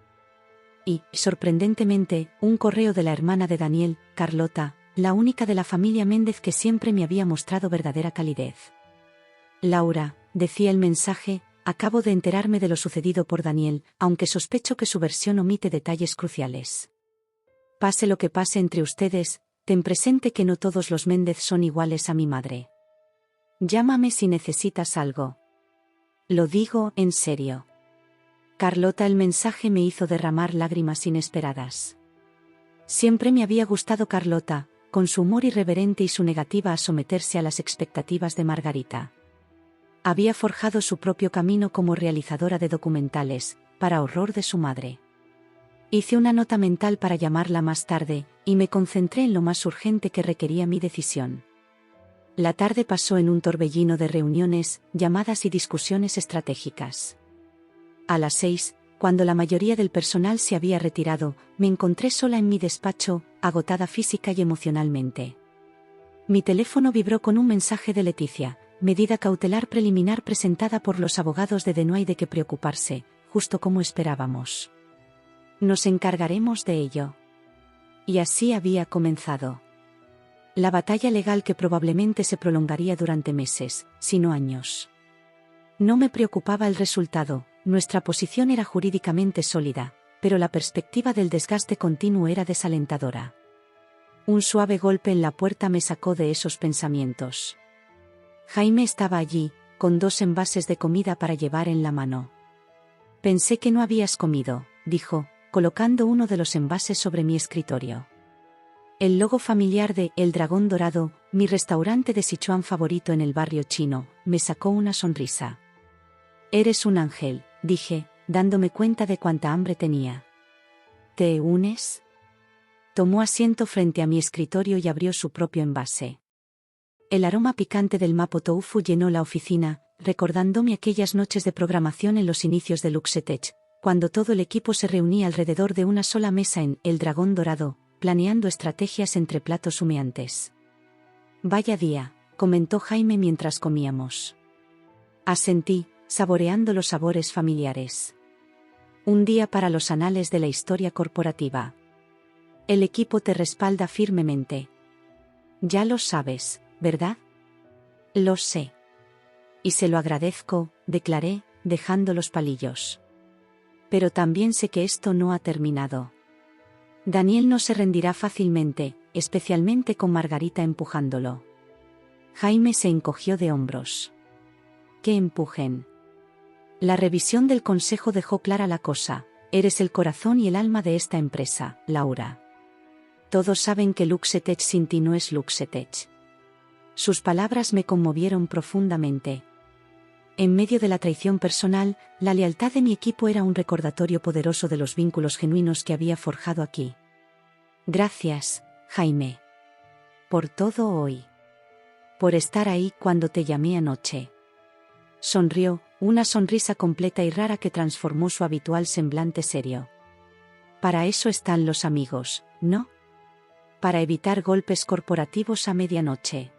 Y, sorprendentemente, un correo de la hermana de Daniel, Carlota, la única de la familia Méndez que siempre me había mostrado verdadera calidez. Laura, decía el mensaje, acabo de enterarme de lo sucedido por Daniel, aunque sospecho que su versión omite detalles cruciales. Pase lo que pase entre ustedes, ten presente que no todos los Méndez son iguales a mi madre. Llámame si necesitas algo. Lo digo en serio. Carlota, el mensaje me hizo derramar lágrimas inesperadas. Siempre me había gustado Carlota, con su humor irreverente y su negativa a someterse a las expectativas de Margarita. Había forjado su propio camino como realizadora de documentales, para horror de su madre. Hice una nota mental para llamarla más tarde, y me concentré en lo más urgente que requería mi decisión. La tarde pasó en un torbellino de reuniones, llamadas y discusiones estratégicas. A las 6, cuando la mayoría del personal se había retirado, me encontré sola en mi despacho, agotada física y emocionalmente. Mi teléfono vibró con un mensaje de Leticia: medida cautelar preliminar presentada por los abogados de no hay de qué preocuparse, justo como esperábamos. Nos encargaremos de ello. Y así había comenzado. La batalla legal que probablemente se prolongaría durante meses, si no años. No me preocupaba el resultado, nuestra posición era jurídicamente sólida, pero la perspectiva del desgaste continuo era desalentadora. Un suave golpe en la puerta me sacó de esos pensamientos. Jaime estaba allí, con 2 envases de comida para llevar en la mano. Pensé que no habías comido, dijo, colocando uno de los envases sobre mi escritorio. El logo familiar de El Dragón Dorado, mi restaurante de Sichuan favorito en el barrio chino, me sacó una sonrisa. Eres un ángel, dije, dándome cuenta de cuánta hambre tenía. ¿Te unes? Tomó asiento frente a mi escritorio y abrió su propio envase. El aroma picante del mapo tofu llenó la oficina, recordándome aquellas noches de programación en los inicios de Luxetech, cuando todo el equipo se reunía alrededor de una sola mesa en El Dragón Dorado, planeando estrategias entre platos humeantes. Vaya día, comentó Jaime mientras comíamos. Asentí, saboreando los sabores familiares. Un día para los anales de la historia corporativa. El equipo te respalda firmemente. Ya lo sabes, ¿verdad? Lo sé. Y se lo agradezco, declaré, dejando los palillos. Pero también sé que esto no ha terminado. Daniel no se rendirá fácilmente, especialmente con Margarita empujándolo. Jaime se encogió de hombros. ¿Qué empujen? La revisión del consejo dejó clara la cosa. Eres el corazón y el alma de esta empresa, Laura. Todos saben que Luxetech sin ti no es Luxetech. Sus palabras me conmovieron profundamente. En medio de la traición personal, la lealtad de mi equipo era un recordatorio poderoso de los vínculos genuinos que había forjado aquí. Gracias, Jaime. Por todo hoy. Por estar ahí cuando te llamé anoche. Sonrió, una sonrisa completa y rara que transformó su habitual semblante serio. Para eso están los amigos, ¿no? Para evitar golpes corporativos a medianoche.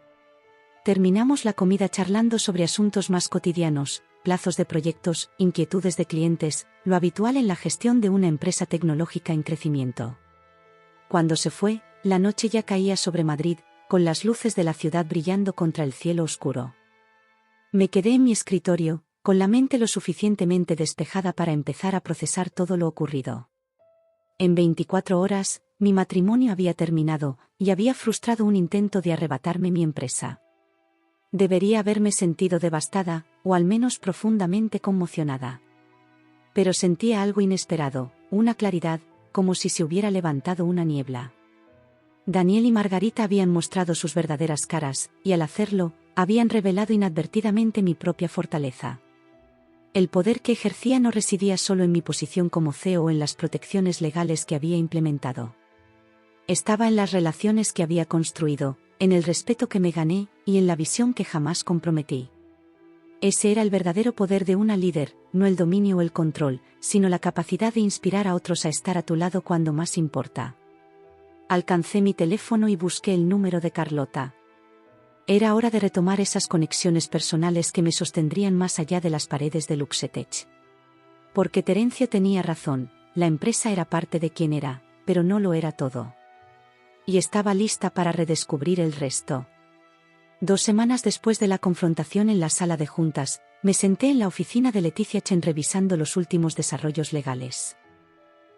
Terminamos la comida charlando sobre asuntos más cotidianos, plazos de proyectos, inquietudes de clientes, lo habitual en la gestión de una empresa tecnológica en crecimiento. Cuando se fue, la noche ya caía sobre Madrid, con las luces de la ciudad brillando contra el cielo oscuro. Me quedé en mi escritorio, con la mente lo suficientemente despejada para empezar a procesar todo lo ocurrido. En 24 horas, mi matrimonio había terminado, y había frustrado un intento de arrebatarme mi empresa. Debería haberme sentido devastada, o al menos profundamente conmocionada. Pero sentía algo inesperado, una claridad, como si se hubiera levantado una niebla. Daniel y Margarita habían mostrado sus verdaderas caras, y al hacerlo, habían revelado inadvertidamente mi propia fortaleza. El poder que ejercía no residía solo en mi posición como CEO o en las protecciones legales que había implementado. Estaba en las relaciones que había construido, en el respeto que me gané, y en la visión que jamás comprometí. Ese era el verdadero poder de una líder, no el dominio o el control, sino la capacidad de inspirar a otros a estar a tu lado cuando más importa. Alcancé mi teléfono y busqué el número de Carlota. Era hora de retomar esas conexiones personales que me sostendrían más allá de las paredes de Luxetech. Porque Terencio tenía razón, la empresa era parte de quien era, pero no lo era todo. Y estaba lista para redescubrir el resto. 2 semanas después de la confrontación en la sala de juntas, me senté en la oficina de Leticia Chen revisando los últimos desarrollos legales.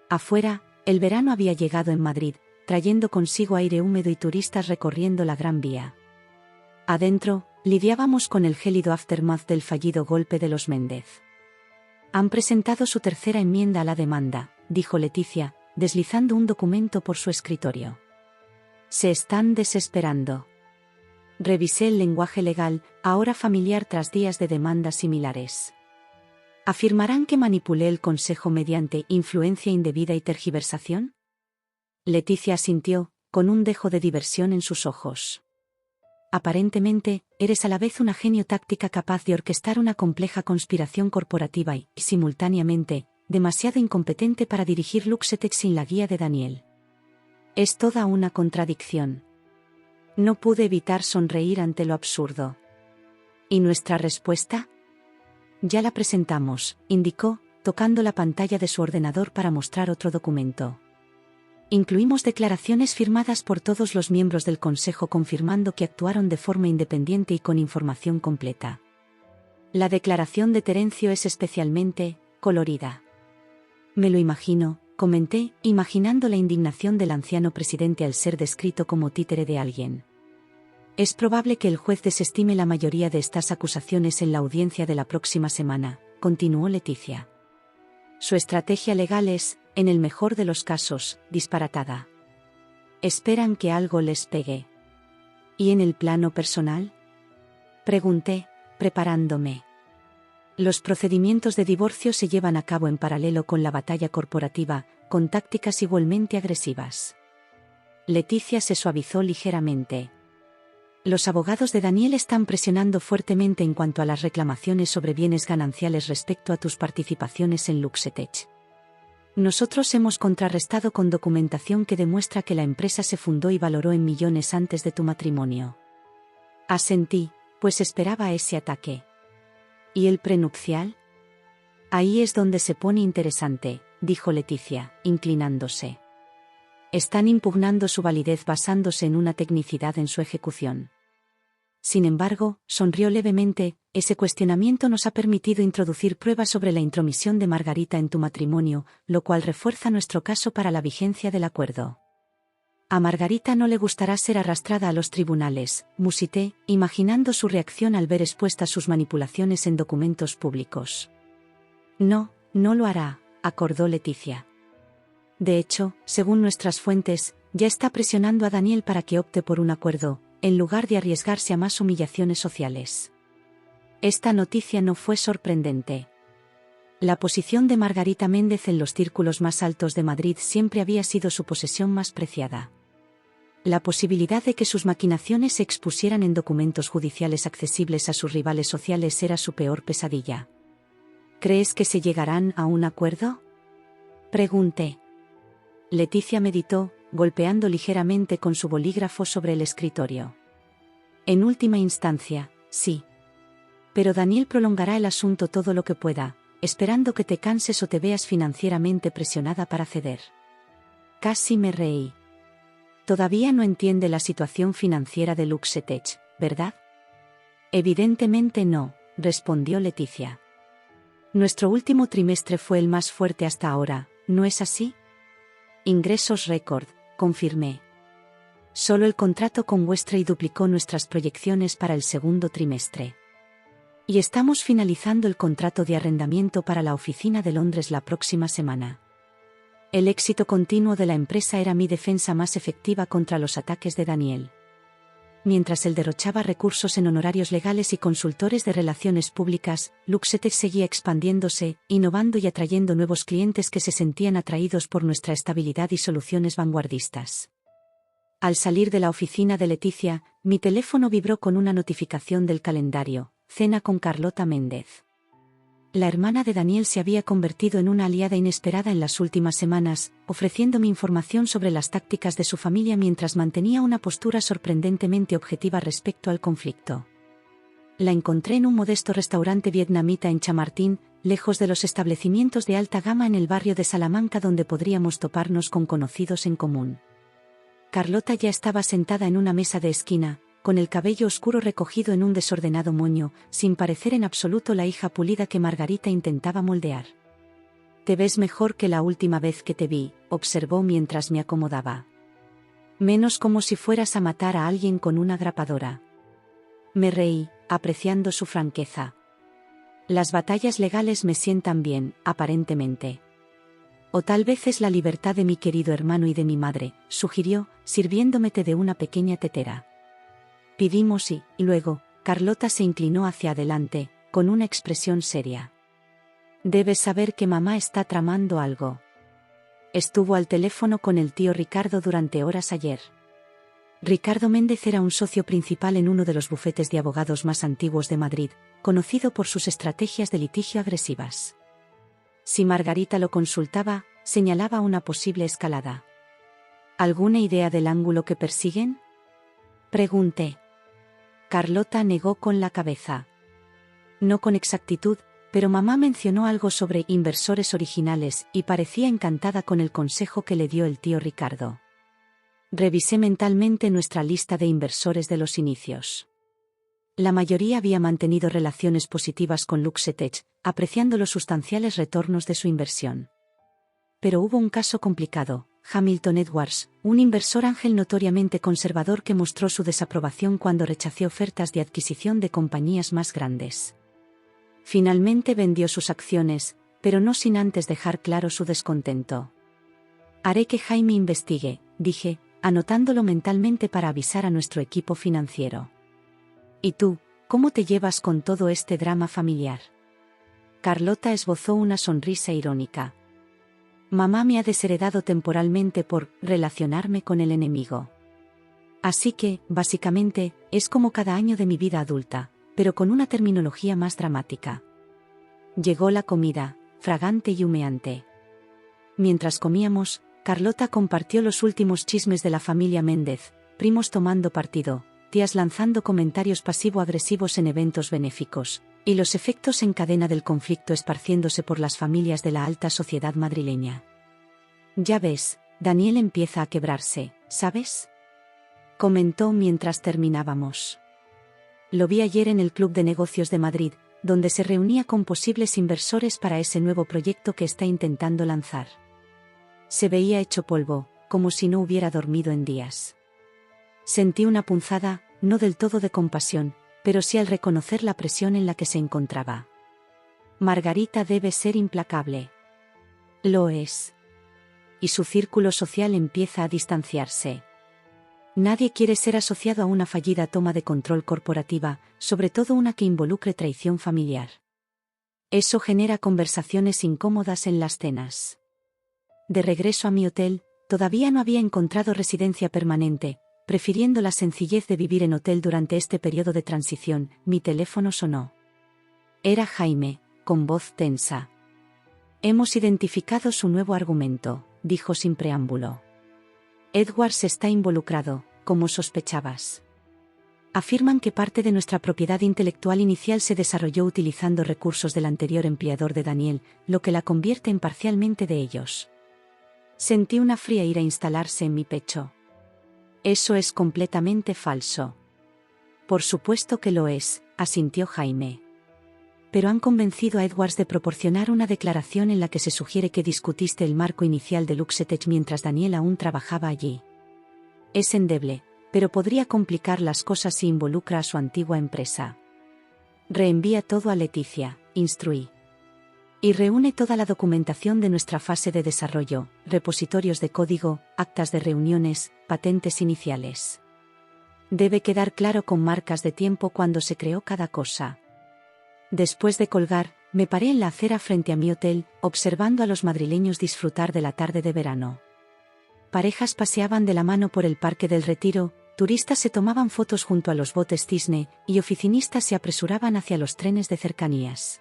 Afuera, el verano había llegado en Madrid, trayendo consigo aire húmedo y turistas recorriendo la Gran Vía. Adentro, lidiábamos con el gélido aftermath del fallido golpe de los Méndez. Han presentado su tercera enmienda a la demanda, dijo Leticia, deslizando un documento por su escritorio. Se están desesperando. Revisé el lenguaje legal, ahora familiar tras días de demandas similares. ¿Afirmarán que manipulé el consejo mediante influencia indebida y tergiversación? Leticia asintió, con un dejo de diversión en sus ojos. Aparentemente, eres a la vez una genio táctica capaz de orquestar una compleja conspiración corporativa y, simultáneamente, demasiado incompetente para dirigir Luxetech sin la guía de Daniel. Es toda una contradicción. No pude evitar sonreír ante lo absurdo. ¿Y nuestra respuesta? Ya la presentamos, indicó, tocando la pantalla de su ordenador para mostrar otro documento. Incluimos declaraciones firmadas por todos los miembros del Consejo confirmando que actuaron de forma independiente y con información completa. La declaración de Terencio es especialmente colorida. Me lo imagino, comenté, imaginando la indignación del anciano presidente al ser descrito como títere de alguien. Es probable que el juez desestime la mayoría de estas acusaciones en la audiencia de la próxima semana, continuó Leticia. Su estrategia legal es, en el mejor de los casos, disparatada. Esperan que algo les pegue. ¿Y en el plano personal? Pregunté, preparándome. Los procedimientos de divorcio se llevan a cabo en paralelo con la batalla corporativa, con tácticas igualmente agresivas. Leticia se suavizó ligeramente. Los abogados de Daniel están presionando fuertemente en cuanto a las reclamaciones sobre bienes gananciales respecto a tus participaciones en Luxetech. Nosotros hemos contrarrestado con documentación que demuestra que la empresa se fundó y valoró en millones antes de tu matrimonio. Asentí, pues esperaba ese ataque. ¿Y el prenupcial? Ahí es donde se pone interesante, dijo Leticia, inclinándose. Están impugnando su validez basándose en una tecnicidad en su ejecución. Sin embargo, sonrió levemente, ese cuestionamiento nos ha permitido introducir pruebas sobre la intromisión de Margarita en tu matrimonio, lo cual refuerza nuestro caso para la vigencia del acuerdo. A Margarita no le gustará ser arrastrada a los tribunales, musité, imaginando su reacción al ver expuestas sus manipulaciones en documentos públicos. No, no lo hará, acordó Leticia. De hecho, según nuestras fuentes, ya está presionando a Daniel para que opte por un acuerdo, en lugar de arriesgarse a más humillaciones sociales. Esta noticia no fue sorprendente. La posición de Margarita Méndez en los círculos más altos de Madrid siempre había sido su posesión más preciada. La posibilidad de que sus maquinaciones se expusieran en documentos judiciales accesibles a sus rivales sociales era su peor pesadilla. ¿Crees que se llegarán a un acuerdo? Pregunté. Leticia meditó, golpeando ligeramente con su bolígrafo sobre el escritorio. En última instancia, sí. Pero Daniel prolongará el asunto todo lo que pueda, esperando que te canses o te veas financieramente presionada para ceder. Casi me reí. Todavía no entiende la situación financiera de Luxetech, ¿verdad? Evidentemente no, respondió Leticia. Nuestro último trimestre fue el más fuerte hasta ahora, ¿no es así? Ingresos récord, confirmé. Solo el contrato con Westray duplicó nuestras proyecciones para el segundo trimestre. Y estamos finalizando el contrato de arrendamiento para la oficina de Londres la próxima semana. El éxito continuo de la empresa era mi defensa más efectiva contra los ataques de Daniel. Mientras él derrochaba recursos en honorarios legales y consultores de relaciones públicas, Luxetech seguía expandiéndose, innovando y atrayendo nuevos clientes que se sentían atraídos por nuestra estabilidad y soluciones vanguardistas. Al salir de la oficina de Leticia, mi teléfono vibró con una notificación del calendario: cena con Carlota Méndez. La hermana de Daniel se había convertido en una aliada inesperada en las últimas semanas, ofreciéndome información sobre las tácticas de su familia mientras mantenía una postura sorprendentemente objetiva respecto al conflicto. La encontré en un modesto restaurante vietnamita en Chamartín, lejos de los establecimientos de alta gama en el barrio de Salamanca donde podríamos toparnos con conocidos en común. Carlota ya estaba sentada en una mesa de esquina, con el cabello oscuro recogido en un desordenado moño, sin parecer en absoluto la hija pulida que Margarita intentaba moldear. «Te ves mejor que la última vez que te vi», observó mientras me acomodaba. «Menos como si fueras a matar a alguien con una grapadora». Me reí, apreciando su franqueza. «Las batallas legales me sientan bien, aparentemente». «O tal vez es la libertad de mi querido hermano y de mi madre», sugirió, sirviéndome té de una pequeña tetera. Pidimos y, luego, Carlota se inclinó hacia adelante, con una expresión seria. «Debes saber que mamá está tramando algo. Estuvo al teléfono con el tío Ricardo durante horas ayer». Ricardo Méndez era un socio principal en uno de los bufetes de abogados más antiguos de Madrid, conocido por sus estrategias de litigio agresivas. Si Margarita lo consultaba, señalaba una posible escalada. ¿Alguna idea del ángulo que persiguen?, pregunté. Carlota negó con la cabeza. No con exactitud, pero mamá mencionó algo sobre inversores originales y parecía encantada con el consejo que le dio el tío Ricardo. Revisé mentalmente nuestra lista de inversores de los inicios. La mayoría había mantenido relaciones positivas con LuxeTech, apreciando los sustanciales retornos de su inversión. Pero hubo un caso complicado: Hamilton Edwards, un inversor ángel notoriamente conservador que mostró su desaprobación cuando rechazó ofertas de adquisición de compañías más grandes. Finalmente vendió sus acciones, pero no sin antes dejar claro su descontento. Haré que Jaime investigue, dije, anotándolo mentalmente para avisar a nuestro equipo financiero. ¿Y tú, cómo te llevas con todo este drama familiar? Carlota esbozó una sonrisa irónica. Mamá me ha desheredado temporalmente por relacionarme con el enemigo. Así que, básicamente, es como cada año de mi vida adulta, pero con una terminología más dramática. Llegó la comida, fragante y humeante. Mientras comíamos, Carlota compartió los últimos chismes de la familia Méndez: primos tomando partido, tías lanzando comentarios pasivo-agresivos en eventos benéficos, y los efectos en cadena del conflicto esparciéndose por las familias de la alta sociedad madrileña. Ya ves, Daniel empieza a quebrarse, ¿sabes?, comentó mientras terminábamos. Lo vi ayer en el Club de Negocios de Madrid, donde se reunía con posibles inversores para ese nuevo proyecto que está intentando lanzar. Se veía hecho polvo, como si no hubiera dormido en días. Sentí una punzada, no del todo de compasión, pero sí al reconocer la presión en la que se encontraba. Margarita debe ser implacable. Lo es. Y su círculo social empieza a distanciarse. Nadie quiere ser asociado a una fallida toma de control corporativa, sobre todo una que involucre traición familiar. Eso genera conversaciones incómodas en las cenas. De regreso a mi hotel, todavía no había encontrado residencia permanente, prefiriendo la sencillez de vivir en hotel durante este periodo de transición. Mi teléfono sonó. Era Jaime, con voz tensa. Hemos identificado su nuevo argumento, dijo sin preámbulo. Edwards está involucrado, como sospechabas. Afirman que parte de nuestra propiedad intelectual inicial se desarrolló utilizando recursos del anterior empleador de Daniel, lo que la convierte en parcialmente de ellos. Sentí una fría ira instalarse en mi pecho. Eso es completamente falso. Por supuesto que lo es, asintió Jaime. Pero han convencido a Edwards de proporcionar una declaración en la que se sugiere que discutiste el marco inicial de LuxeTech mientras Daniel aún trabajaba allí. Es endeble, pero podría complicar las cosas si involucra a su antigua empresa. Reenvía todo a Leticia, instruí. Y reúne toda la documentación de nuestra fase de desarrollo, repositorios de código, actas de reuniones, patentes iniciales. Debe quedar claro con marcas de tiempo cuándo se creó cada cosa. Después de colgar, me paré en la acera frente a mi hotel, observando a los madrileños disfrutar de la tarde de verano. Parejas paseaban de la mano por el Parque del Retiro, turistas se tomaban fotos junto a los botes cisne, y oficinistas se apresuraban hacia los trenes de cercanías.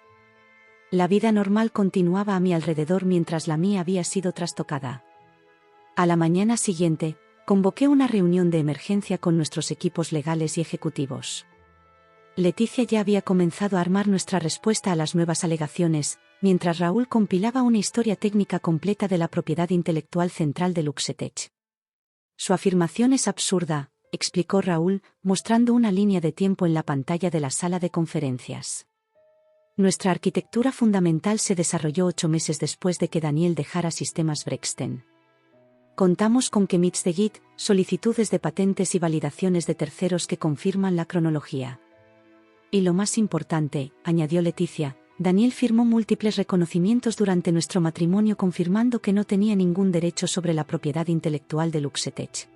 La vida normal continuaba a mi alrededor mientras la mía había sido trastocada. A la mañana siguiente, convoqué una reunión de emergencia con nuestros equipos legales y ejecutivos. Leticia ya había comenzado a armar nuestra respuesta a las nuevas alegaciones, mientras Raúl compilaba una historia técnica completa de la propiedad intelectual central de LuxeTech. Su afirmación es absurda, explicó Raúl, mostrando una línea de tiempo en la pantalla de la sala de conferencias. Nuestra arquitectura fundamental se desarrolló 8 meses después de que Daniel dejara Sistemas Brexten. Contamos con commits de Git, solicitudes de patentes y validaciones de terceros que confirman la cronología. Y lo más importante, añadió Leticia, Daniel firmó múltiples reconocimientos durante nuestro matrimonio confirmando que no tenía ningún derecho sobre la propiedad intelectual de LuxeTech.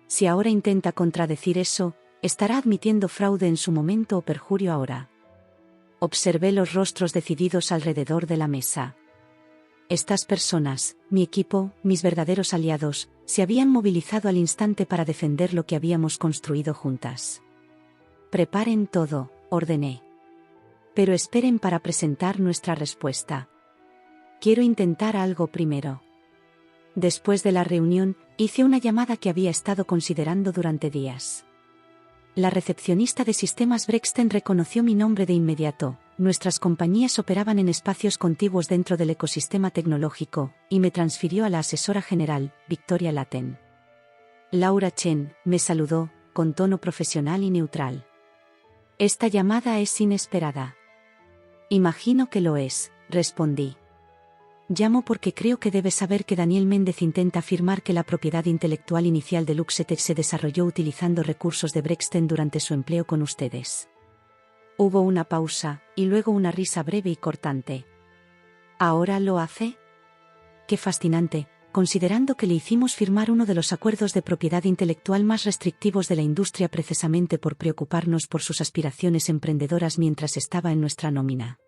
Si ahora intenta contradecir eso, estará admitiendo fraude en su momento o perjurio ahora. Observé los rostros decididos alrededor de la mesa. Estas personas, mi equipo, mis verdaderos aliados, se habían movilizado al instante para defender lo que habíamos construido juntas. Preparen todo, ordené. Pero esperen para presentar nuestra respuesta. Quiero intentar algo primero. Después de la reunión, hice una llamada que había estado considerando durante días. La recepcionista de Sistemas Brexten reconoció mi nombre de inmediato, nuestras compañías operaban en espacios contiguos dentro del ecosistema tecnológico, y me transfirió a la asesora general, Victoria Latten. Laura Chen me saludó, con tono profesional y neutral. Esta llamada es inesperada. Imagino que lo es, respondí. Llamo porque creo que debes saber que Daniel Méndez intenta afirmar que la propiedad intelectual inicial de LuxEtech se desarrolló utilizando recursos de Brexten durante su empleo con ustedes. Hubo una pausa, y luego una risa breve y cortante. ¿Ahora lo hace? Qué fascinante, considerando que le hicimos firmar uno de los acuerdos de propiedad intelectual más restrictivos de la industria precisamente por preocuparnos por sus aspiraciones emprendedoras mientras estaba en nuestra nómina.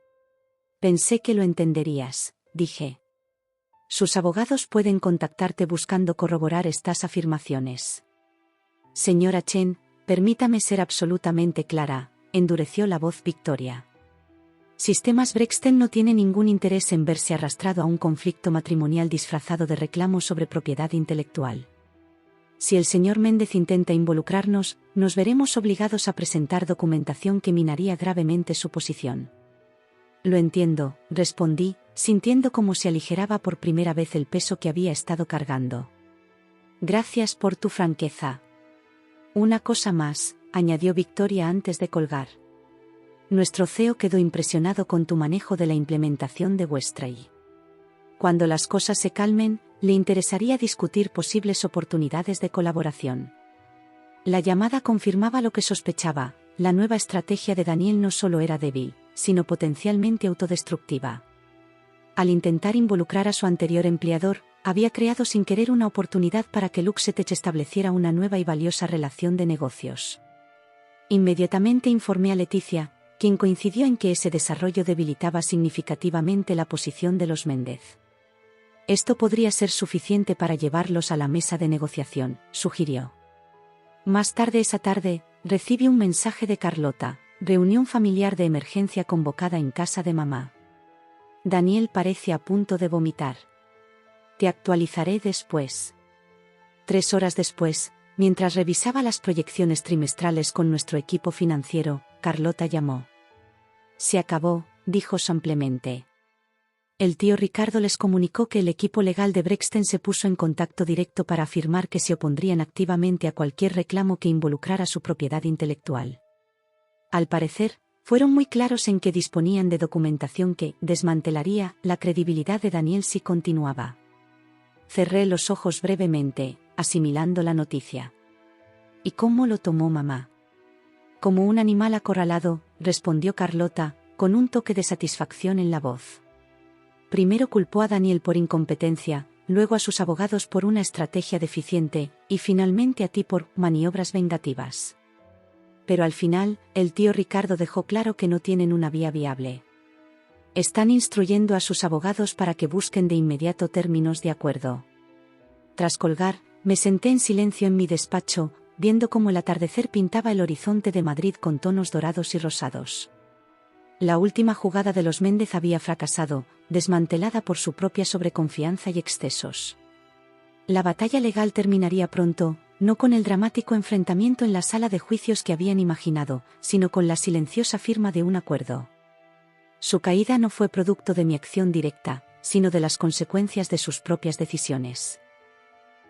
Pensé que lo entenderías, dije. Sus abogados pueden contactarte buscando corroborar estas afirmaciones. Señora Chen, permítame ser absolutamente clara, endureció la voz Victoria. Sistemas Brexten no tiene ningún interés en verse arrastrado a un conflicto matrimonial disfrazado de reclamos sobre propiedad intelectual. Si el señor Méndez intenta involucrarnos, nos veremos obligados a presentar documentación que minaría gravemente su posición. Lo entiendo, respondí, sintiendo como se aligeraba por primera vez el peso que había estado cargando. Gracias por tu franqueza. Una cosa más, añadió Victoria antes de colgar. Nuestro CEO quedó impresionado con tu manejo de la implementación de Westray. Cuando las cosas se calmen, le interesaría discutir posibles oportunidades de colaboración. La llamada confirmaba lo que sospechaba, la nueva estrategia de Daniel no solo era débil, sino potencialmente autodestructiva. Al intentar involucrar a su anterior empleador, había creado sin querer una oportunidad para que LuxEtech estableciera una nueva y valiosa relación de negocios. Inmediatamente informé a Leticia, quien coincidió en que ese desarrollo debilitaba significativamente la posición de los Méndez. Esto podría ser suficiente para llevarlos a la mesa de negociación, sugirió. Más tarde esa tarde, recibí un mensaje de Carlota, reunión familiar de emergencia convocada en casa de mamá. Daniel parece a punto de vomitar. Te actualizaré después. 3 horas después, mientras revisaba las proyecciones trimestrales con nuestro equipo financiero, Carlota llamó. Se acabó, dijo simplemente. El tío Ricardo les comunicó que el equipo legal de Brexten se puso en contacto directo para afirmar que se opondrían activamente a cualquier reclamo que involucrara su propiedad intelectual. Al parecer, fueron muy claros en que disponían de documentación que desmantelaría la credibilidad de Daniel si continuaba. Cerré los ojos brevemente, asimilando la noticia. ¿Y cómo lo tomó mamá? Como un animal acorralado, respondió Carlota, con un toque de satisfacción en la voz. Primero culpó a Daniel por incompetencia, luego a sus abogados por una estrategia deficiente, y finalmente a ti por maniobras vengativas. Pero al final, el tío Ricardo dejó claro que no tienen una vía viable. Están instruyendo a sus abogados para que busquen de inmediato términos de acuerdo. Tras colgar, me senté en silencio en mi despacho, viendo cómo el atardecer pintaba el horizonte de Madrid con tonos dorados y rosados. La última jugada de los Méndez había fracasado, desmantelada por su propia sobreconfianza y excesos. La batalla legal terminaría pronto, no con el dramático enfrentamiento en la sala de juicios que habían imaginado, sino con la silenciosa firma de un acuerdo. Su caída no fue producto de mi acción directa, sino de las consecuencias de sus propias decisiones.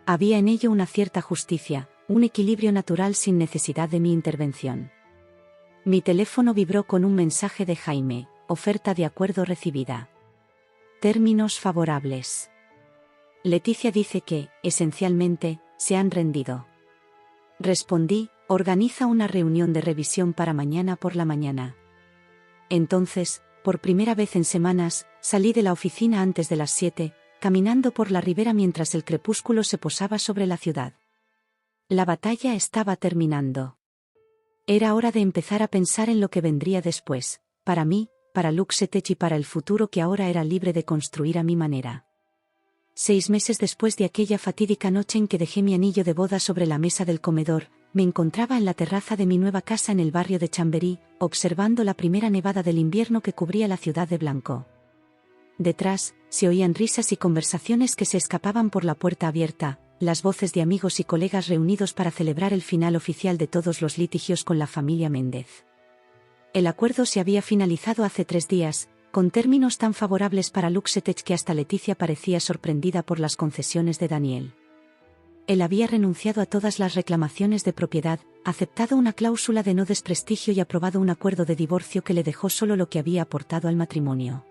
Había en ello una cierta justicia, un equilibrio natural sin necesidad de mi intervención. Mi teléfono vibró con un mensaje de Jaime, oferta de acuerdo recibida. Términos favorables. Leticia dice que, esencialmente, se han rendido. Respondí, organiza una reunión de revisión para mañana por la mañana. Entonces, por primera vez en semanas, salí de la oficina antes de las 7, caminando por la ribera mientras el crepúsculo se posaba sobre la ciudad. La batalla estaba terminando. Era hora de empezar a pensar en lo que vendría después, para mí, para LuxEtech y para el futuro que ahora era libre de construir a mi manera. 6 meses después de aquella fatídica noche en que dejé mi anillo de boda sobre la mesa del comedor, me encontraba en la terraza de mi nueva casa en el barrio de Chamberí, observando la primera nevada del invierno que cubría la ciudad de blanco. Detrás, se oían risas y conversaciones que se escapaban por la puerta abierta, las voces de amigos y colegas reunidos para celebrar el final oficial de todos los litigios con la familia Méndez. El acuerdo se había finalizado hace 3 días, con términos tan favorables para Luxetech que hasta Leticia parecía sorprendida por las concesiones de Daniel. Él había renunciado a todas las reclamaciones de propiedad, aceptado una cláusula de no desprestigio y aprobado un acuerdo de divorcio que le dejó solo lo que había aportado al matrimonio.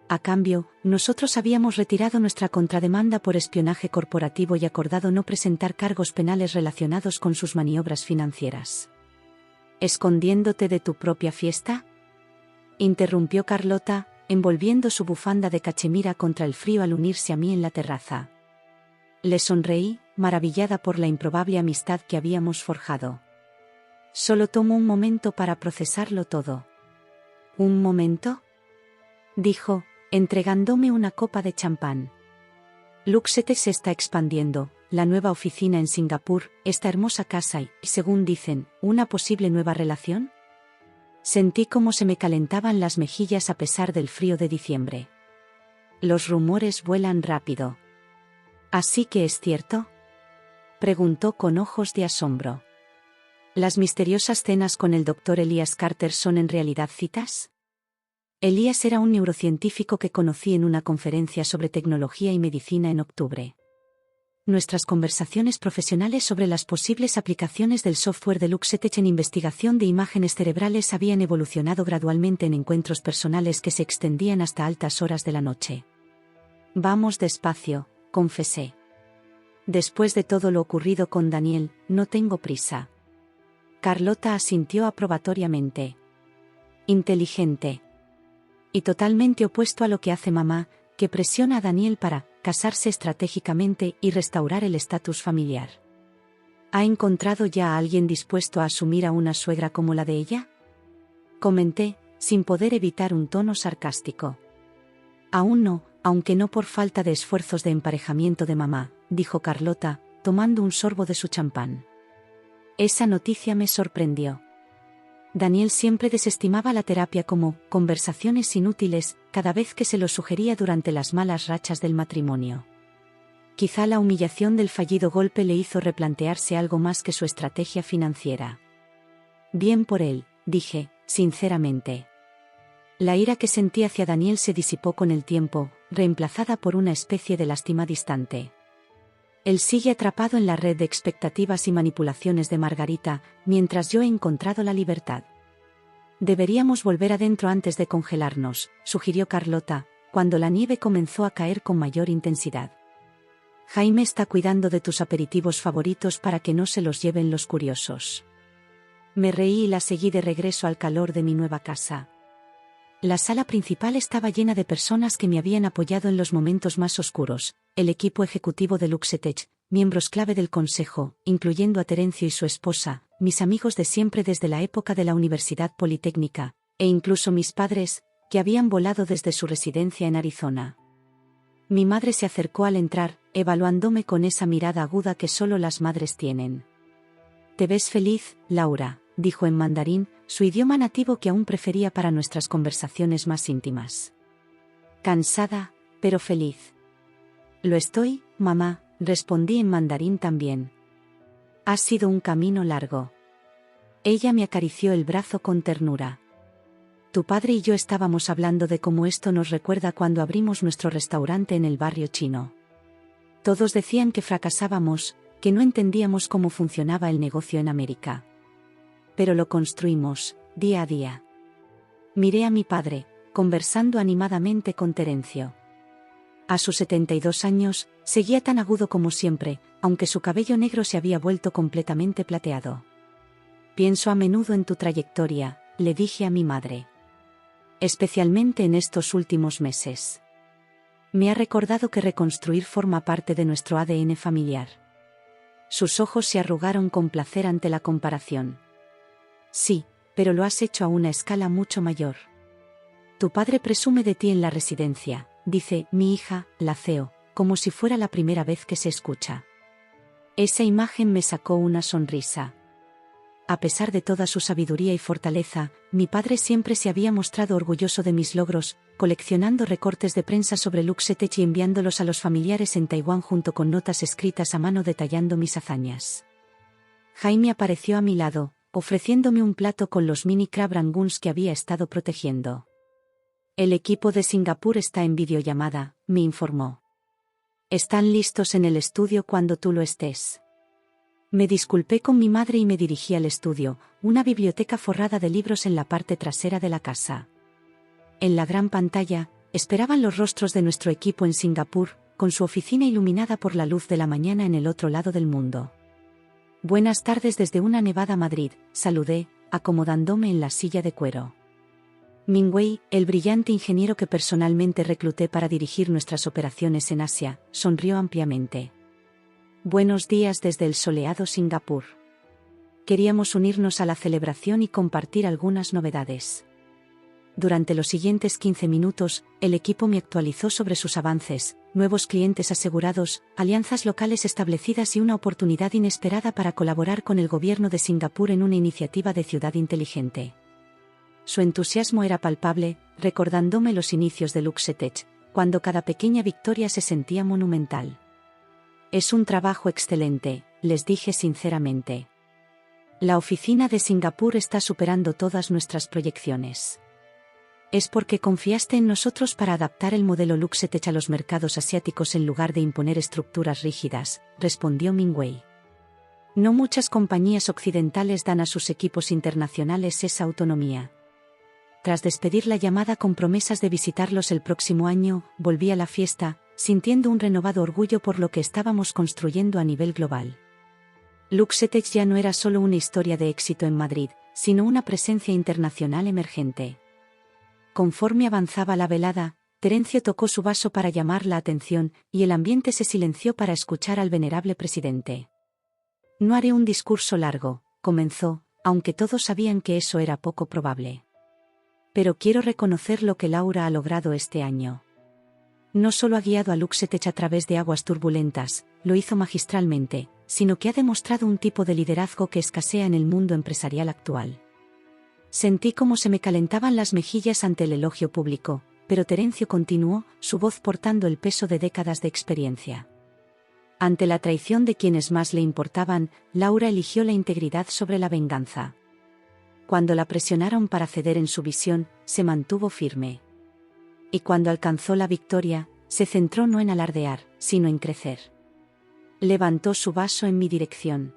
A cambio, nosotros habíamos retirado nuestra contrademanda por espionaje corporativo y acordado no presentar cargos penales relacionados con sus maniobras financieras. ¿Escondiéndote de tu propia fiesta?, interrumpió Carlota, envolviendo su bufanda de cachemira contra el frío al unirse a mí en la terraza. Le sonreí, maravillada por la improbable amistad que habíamos forjado. Solo tomo un momento para procesarlo todo. ¿Un momento?, dijo, entregándome una copa de champán. Luxetech se está expandiendo, la nueva oficina en Singapur, esta hermosa casa y, según dicen, una posible nueva relación. Sentí cómo se me calentaban las mejillas a pesar del frío de diciembre. Los rumores vuelan rápido. ¿Así que es cierto?, preguntó con ojos de asombro. ¿Las misteriosas cenas con el Dr. Elias Carter son en realidad citas? Elias era un neurocientífico que conocí en una conferencia sobre tecnología y medicina en octubre. Nuestras conversaciones profesionales sobre las posibles aplicaciones del software de Luxetech en investigación de imágenes cerebrales habían evolucionado gradualmente en encuentros personales que se extendían hasta altas horas de la noche. Vamos despacio, confesé. Después de todo lo ocurrido con Daniel, no tengo prisa. Carlota asintió aprobatoriamente. Inteligente. Y totalmente opuesto a lo que hace mamá, que presiona a Daniel para casarse estratégicamente y restaurar el estatus familiar. ¿Ha encontrado ya a alguien dispuesto a asumir a una suegra como la de ella?, comenté, sin poder evitar un tono sarcástico. Aún no, aunque no por falta de esfuerzos de emparejamiento de mamá, dijo Carlota, tomando un sorbo de su champán. Esa noticia me sorprendió. Daniel siempre desestimaba la terapia como conversaciones inútiles, cada vez que se lo sugería durante las malas rachas del matrimonio. Quizá la humillación del fallido golpe le hizo replantearse algo más que su estrategia financiera. Bien por él, dije, sinceramente. La ira que sentí hacia Daniel se disipó con el tiempo, reemplazada por una especie de lástima distante. Él sigue atrapado en la red de expectativas y manipulaciones de Margarita, mientras yo he encontrado la libertad. Deberíamos volver adentro antes de congelarnos, sugirió Carlota, cuando la nieve comenzó a caer con mayor intensidad. Jaime está cuidando de tus aperitivos favoritos para que no se los lleven los curiosos. Me reí y la seguí de regreso al calor de mi nueva casa. La sala principal estaba llena de personas que me habían apoyado en los momentos más oscuros, el equipo ejecutivo de Luxetech, miembros clave del consejo, incluyendo a Terencio y su esposa, mis amigos de siempre desde la época de la Universidad Politécnica, e incluso mis padres, que habían volado desde su residencia en Arizona. Mi madre se acercó al entrar, evaluándome con esa mirada aguda que solo las madres tienen. «Te ves feliz, Laura», dijo en mandarín, su idioma nativo que aún prefería para nuestras conversaciones más íntimas. «Cansada, pero feliz». «Lo estoy, mamá», respondí en mandarín también. «Ha sido un camino largo». Ella me acarició el brazo con ternura. «Tu padre y yo estábamos hablando de cómo esto nos recuerda cuando abrimos nuestro restaurante en el barrio chino. Todos decían que fracasábamos, que no entendíamos cómo funcionaba el negocio en América. Pero lo construimos, día a día». Miré a mi padre, conversando animadamente con Terencio. A sus 72 años, seguía tan agudo como siempre, aunque su cabello negro se había vuelto completamente plateado. «Pienso a menudo en tu trayectoria», le dije a mi madre. «Especialmente en estos últimos meses. Me ha recordado que reconstruir forma parte de nuestro ADN familiar». Sus ojos se arrugaron con placer ante la comparación. «Sí, pero lo has hecho a una escala mucho mayor. Tu padre presume de ti en la residencia», dice mi hija, la CEO, como si fuera la primera vez que se escucha. Esa imagen me sacó una sonrisa. A pesar de toda su sabiduría y fortaleza, mi padre siempre se había mostrado orgulloso de mis logros, coleccionando recortes de prensa sobre Luxetech y enviándolos a los familiares en Taiwán junto con notas escritas a mano detallando mis hazañas. Jaime apareció a mi lado, ofreciéndome un plato con los mini crab rangoons que había estado protegiendo. El equipo de Singapur está en videollamada, me informó. Están listos en el estudio cuando tú lo estés. Me disculpé con mi madre y me dirigí al estudio, una biblioteca forrada de libros en la parte trasera de la casa. En la gran pantalla, esperaban los rostros de nuestro equipo en Singapur, con su oficina iluminada por la luz de la mañana en el otro lado del mundo. Buenas tardes desde una nevada Madrid, saludé, acomodándome en la silla de cuero. Mingwei, el brillante ingeniero que personalmente recluté para dirigir nuestras operaciones en Asia, sonrió ampliamente. Buenos días desde el soleado Singapur. Queríamos unirnos a la celebración y compartir algunas novedades. Durante los siguientes 15 minutos, el equipo me actualizó sobre sus avances, nuevos clientes asegurados, alianzas locales establecidas y una oportunidad inesperada para colaborar con el gobierno de Singapur en una iniciativa de ciudad inteligente. Su entusiasmo era palpable, recordándome los inicios de LuxeTech, cuando cada pequeña victoria se sentía monumental. Es un trabajo excelente, les dije sinceramente. La oficina de Singapur está superando todas nuestras proyecciones. Es porque confiaste en nosotros para adaptar el modelo LuxeTech a los mercados asiáticos en lugar de imponer estructuras rígidas, respondió Mingwei. No muchas compañías occidentales dan a sus equipos internacionales esa autonomía. Tras despedir la llamada con promesas de visitarlos el próximo año, volví a la fiesta, sintiendo un renovado orgullo por lo que estábamos construyendo a nivel global. LuxeTech ya no era solo una historia de éxito en Madrid, sino una presencia internacional emergente. Conforme avanzaba la velada, Terencio tocó su vaso para llamar la atención, y el ambiente se silenció para escuchar al venerable presidente. No haré un discurso largo, comenzó, aunque todos sabían que eso era poco probable. Pero quiero reconocer lo que Laura ha logrado este año. No solo ha guiado a LuxeTech a través de aguas turbulentas, lo hizo magistralmente, sino que ha demostrado un tipo de liderazgo que escasea en el mundo empresarial actual. Sentí cómo se me calentaban las mejillas ante el elogio público, pero Terencio continuó, su voz portando el peso de décadas de experiencia. Ante la traición de quienes más le importaban, Laura eligió la integridad sobre la venganza. Cuando la presionaron para ceder en su visión, se mantuvo firme. Y cuando alcanzó la victoria, se centró no en alardear, sino en crecer. Levantó su vaso en mi dirección.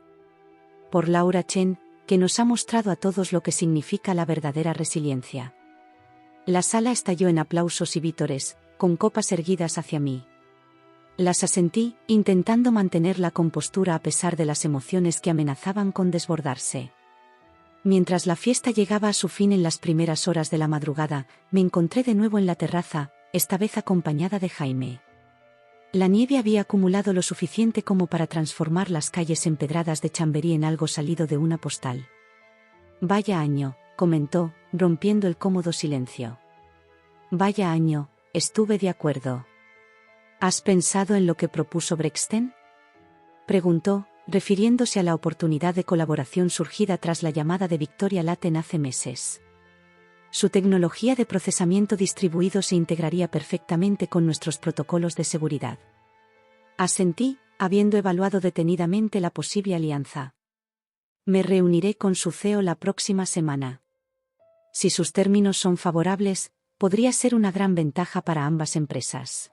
Por Laura Chen, que nos ha mostrado a todos lo que significa la verdadera resiliencia. La sala estalló en aplausos y vítores, con copas erguidas hacia mí. Las asentí, intentando mantener la compostura a pesar de las emociones que amenazaban con desbordarse. Mientras la fiesta llegaba a su fin en las primeras horas de la madrugada, me encontré de nuevo en la terraza, esta vez acompañada de Jaime. La nieve había acumulado lo suficiente como para transformar las calles empedradas de Chamberí en algo salido de una postal. Vaya año, comentó, rompiendo el cómodo silencio. Vaya año, estuve de acuerdo. ¿Has pensado en lo que propuso Brexten? Preguntó, refiriéndose a la oportunidad de colaboración surgida tras la llamada de Victoria Laten hace meses. Su tecnología de procesamiento distribuido se integraría perfectamente con nuestros protocolos de seguridad. Asentí, habiendo evaluado detenidamente la posible alianza. Me reuniré con su CEO la próxima semana. Si sus términos son favorables, podría ser una gran ventaja para ambas empresas.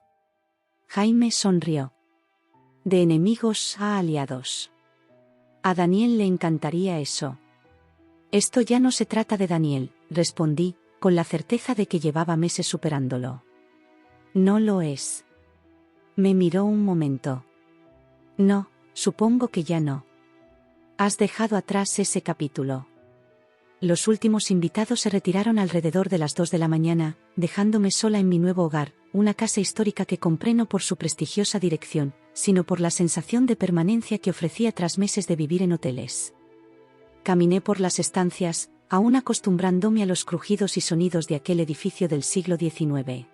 Jaime sonrió. De enemigos a aliados. A Daniel le encantaría eso. Esto ya no se trata de Daniel, respondí, con la certeza de que llevaba meses superándolo. No lo es. Me miró un momento. No, supongo que ya no. Has dejado atrás ese capítulo. Los últimos invitados se retiraron alrededor de las 2 de la mañana, dejándome sola en mi nuevo hogar, una casa histórica que compré no por su prestigiosa dirección, sino por la sensación de permanencia que ofrecía tras meses de vivir en hoteles. Caminé por las estancias, aún acostumbrándome a los crujidos y sonidos de aquel edificio del siglo XIX.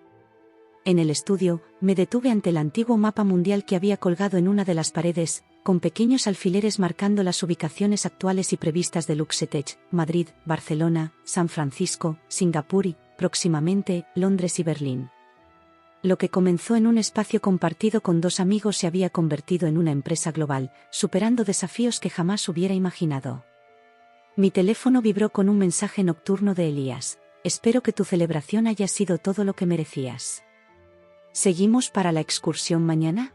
En el estudio, me detuve ante el antiguo mapa mundial que había colgado en una de las paredes, con pequeños alfileres marcando las ubicaciones actuales y previstas de LuxeTech, Madrid, Barcelona, San Francisco, Singapur y, próximamente, Londres y Berlín. Lo que comenzó en un espacio compartido con 2 amigos se había convertido en una empresa global, superando desafíos que jamás hubiera imaginado. Mi teléfono vibró con un mensaje nocturno de Elías. Espero que tu celebración haya sido todo lo que merecías. ¿Seguimos para la excursión mañana?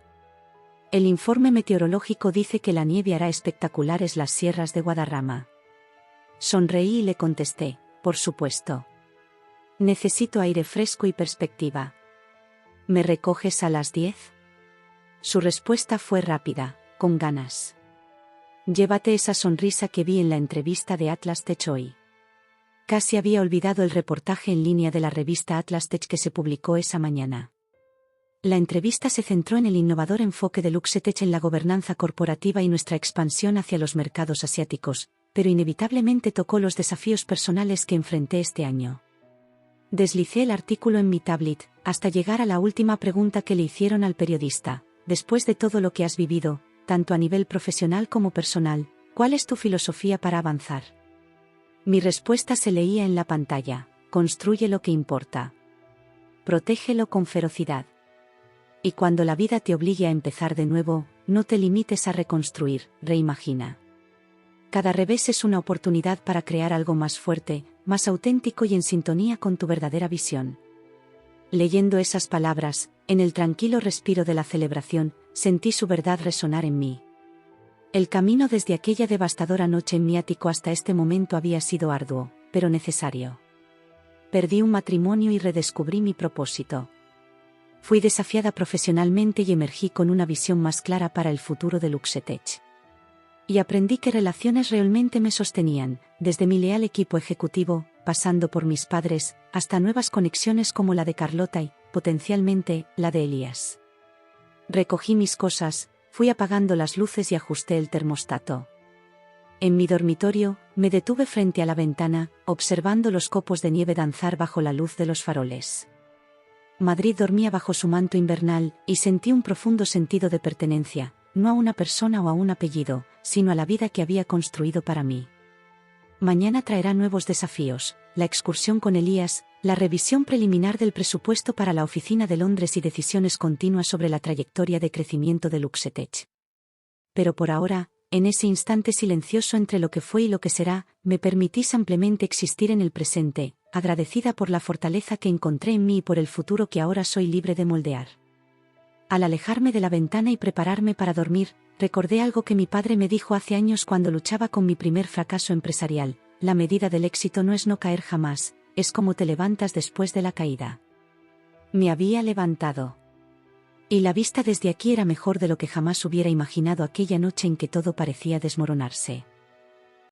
El informe meteorológico dice que la nieve hará espectaculares las sierras de Guadarrama. Sonreí y le contesté, por supuesto. Necesito aire fresco y perspectiva. ¿Me recoges a las 10? Su respuesta fue rápida, con ganas. Llévate esa sonrisa que vi en la entrevista de Atlas Tech hoy. Casi había olvidado el reportaje en línea de la revista Atlas Tech que se publicó esa mañana. La entrevista se centró en el innovador enfoque de LuxeTech en la gobernanza corporativa y nuestra expansión hacia los mercados asiáticos, pero inevitablemente tocó los desafíos personales que enfrenté este año. Deslicé el artículo en mi tablet, hasta llegar a la última pregunta que le hicieron al periodista. Después de todo lo que has vivido, tanto a nivel profesional como personal, ¿cuál es tu filosofía para avanzar? Mi respuesta se leía en la pantalla: construye lo que importa. Protégelo con ferocidad. Y cuando la vida te obligue a empezar de nuevo, no te limites a reconstruir, reimagina. Cada revés es una oportunidad para crear algo más fuerte, más auténtico y en sintonía con tu verdadera visión. Leyendo esas palabras, en el tranquilo respiro de la celebración, sentí su verdad resonar en mí. El camino desde aquella devastadora noche en mi ático hasta este momento había sido arduo, pero necesario. Perdí un matrimonio y redescubrí mi propósito. Fui desafiada profesionalmente y emergí con una visión más clara para el futuro de LuxeTech. Y aprendí que relaciones realmente me sostenían, desde mi leal equipo ejecutivo, pasando por mis padres, hasta nuevas conexiones como la de Carlota y, potencialmente, la de Elías. Recogí mis cosas, fui apagando las luces y ajusté el termostato. En mi dormitorio, me detuve frente a la ventana, observando los copos de nieve danzar bajo la luz de los faroles. Madrid dormía bajo su manto invernal, y sentí un profundo sentido de pertenencia, no a una persona o a un apellido, sino a la vida que había construido para mí. Mañana traerá nuevos desafíos: la excursión con Elías, la revisión preliminar del presupuesto para la oficina de Londres y decisiones continuas sobre la trayectoria de crecimiento de LuxeTech. Pero por ahora, en ese instante silencioso entre lo que fue y lo que será, me permití simplemente existir en el presente, agradecida por la fortaleza que encontré en mí y por el futuro que ahora soy libre de moldear. Al alejarme de la ventana y prepararme para dormir, recordé algo que mi padre me dijo hace años cuando luchaba con mi primer fracaso empresarial: la medida del éxito no es no caer jamás, es cómo te levantas después de la caída. Me había levantado. Y la vista desde aquí era mejor de lo que jamás hubiera imaginado aquella noche en que todo parecía desmoronarse.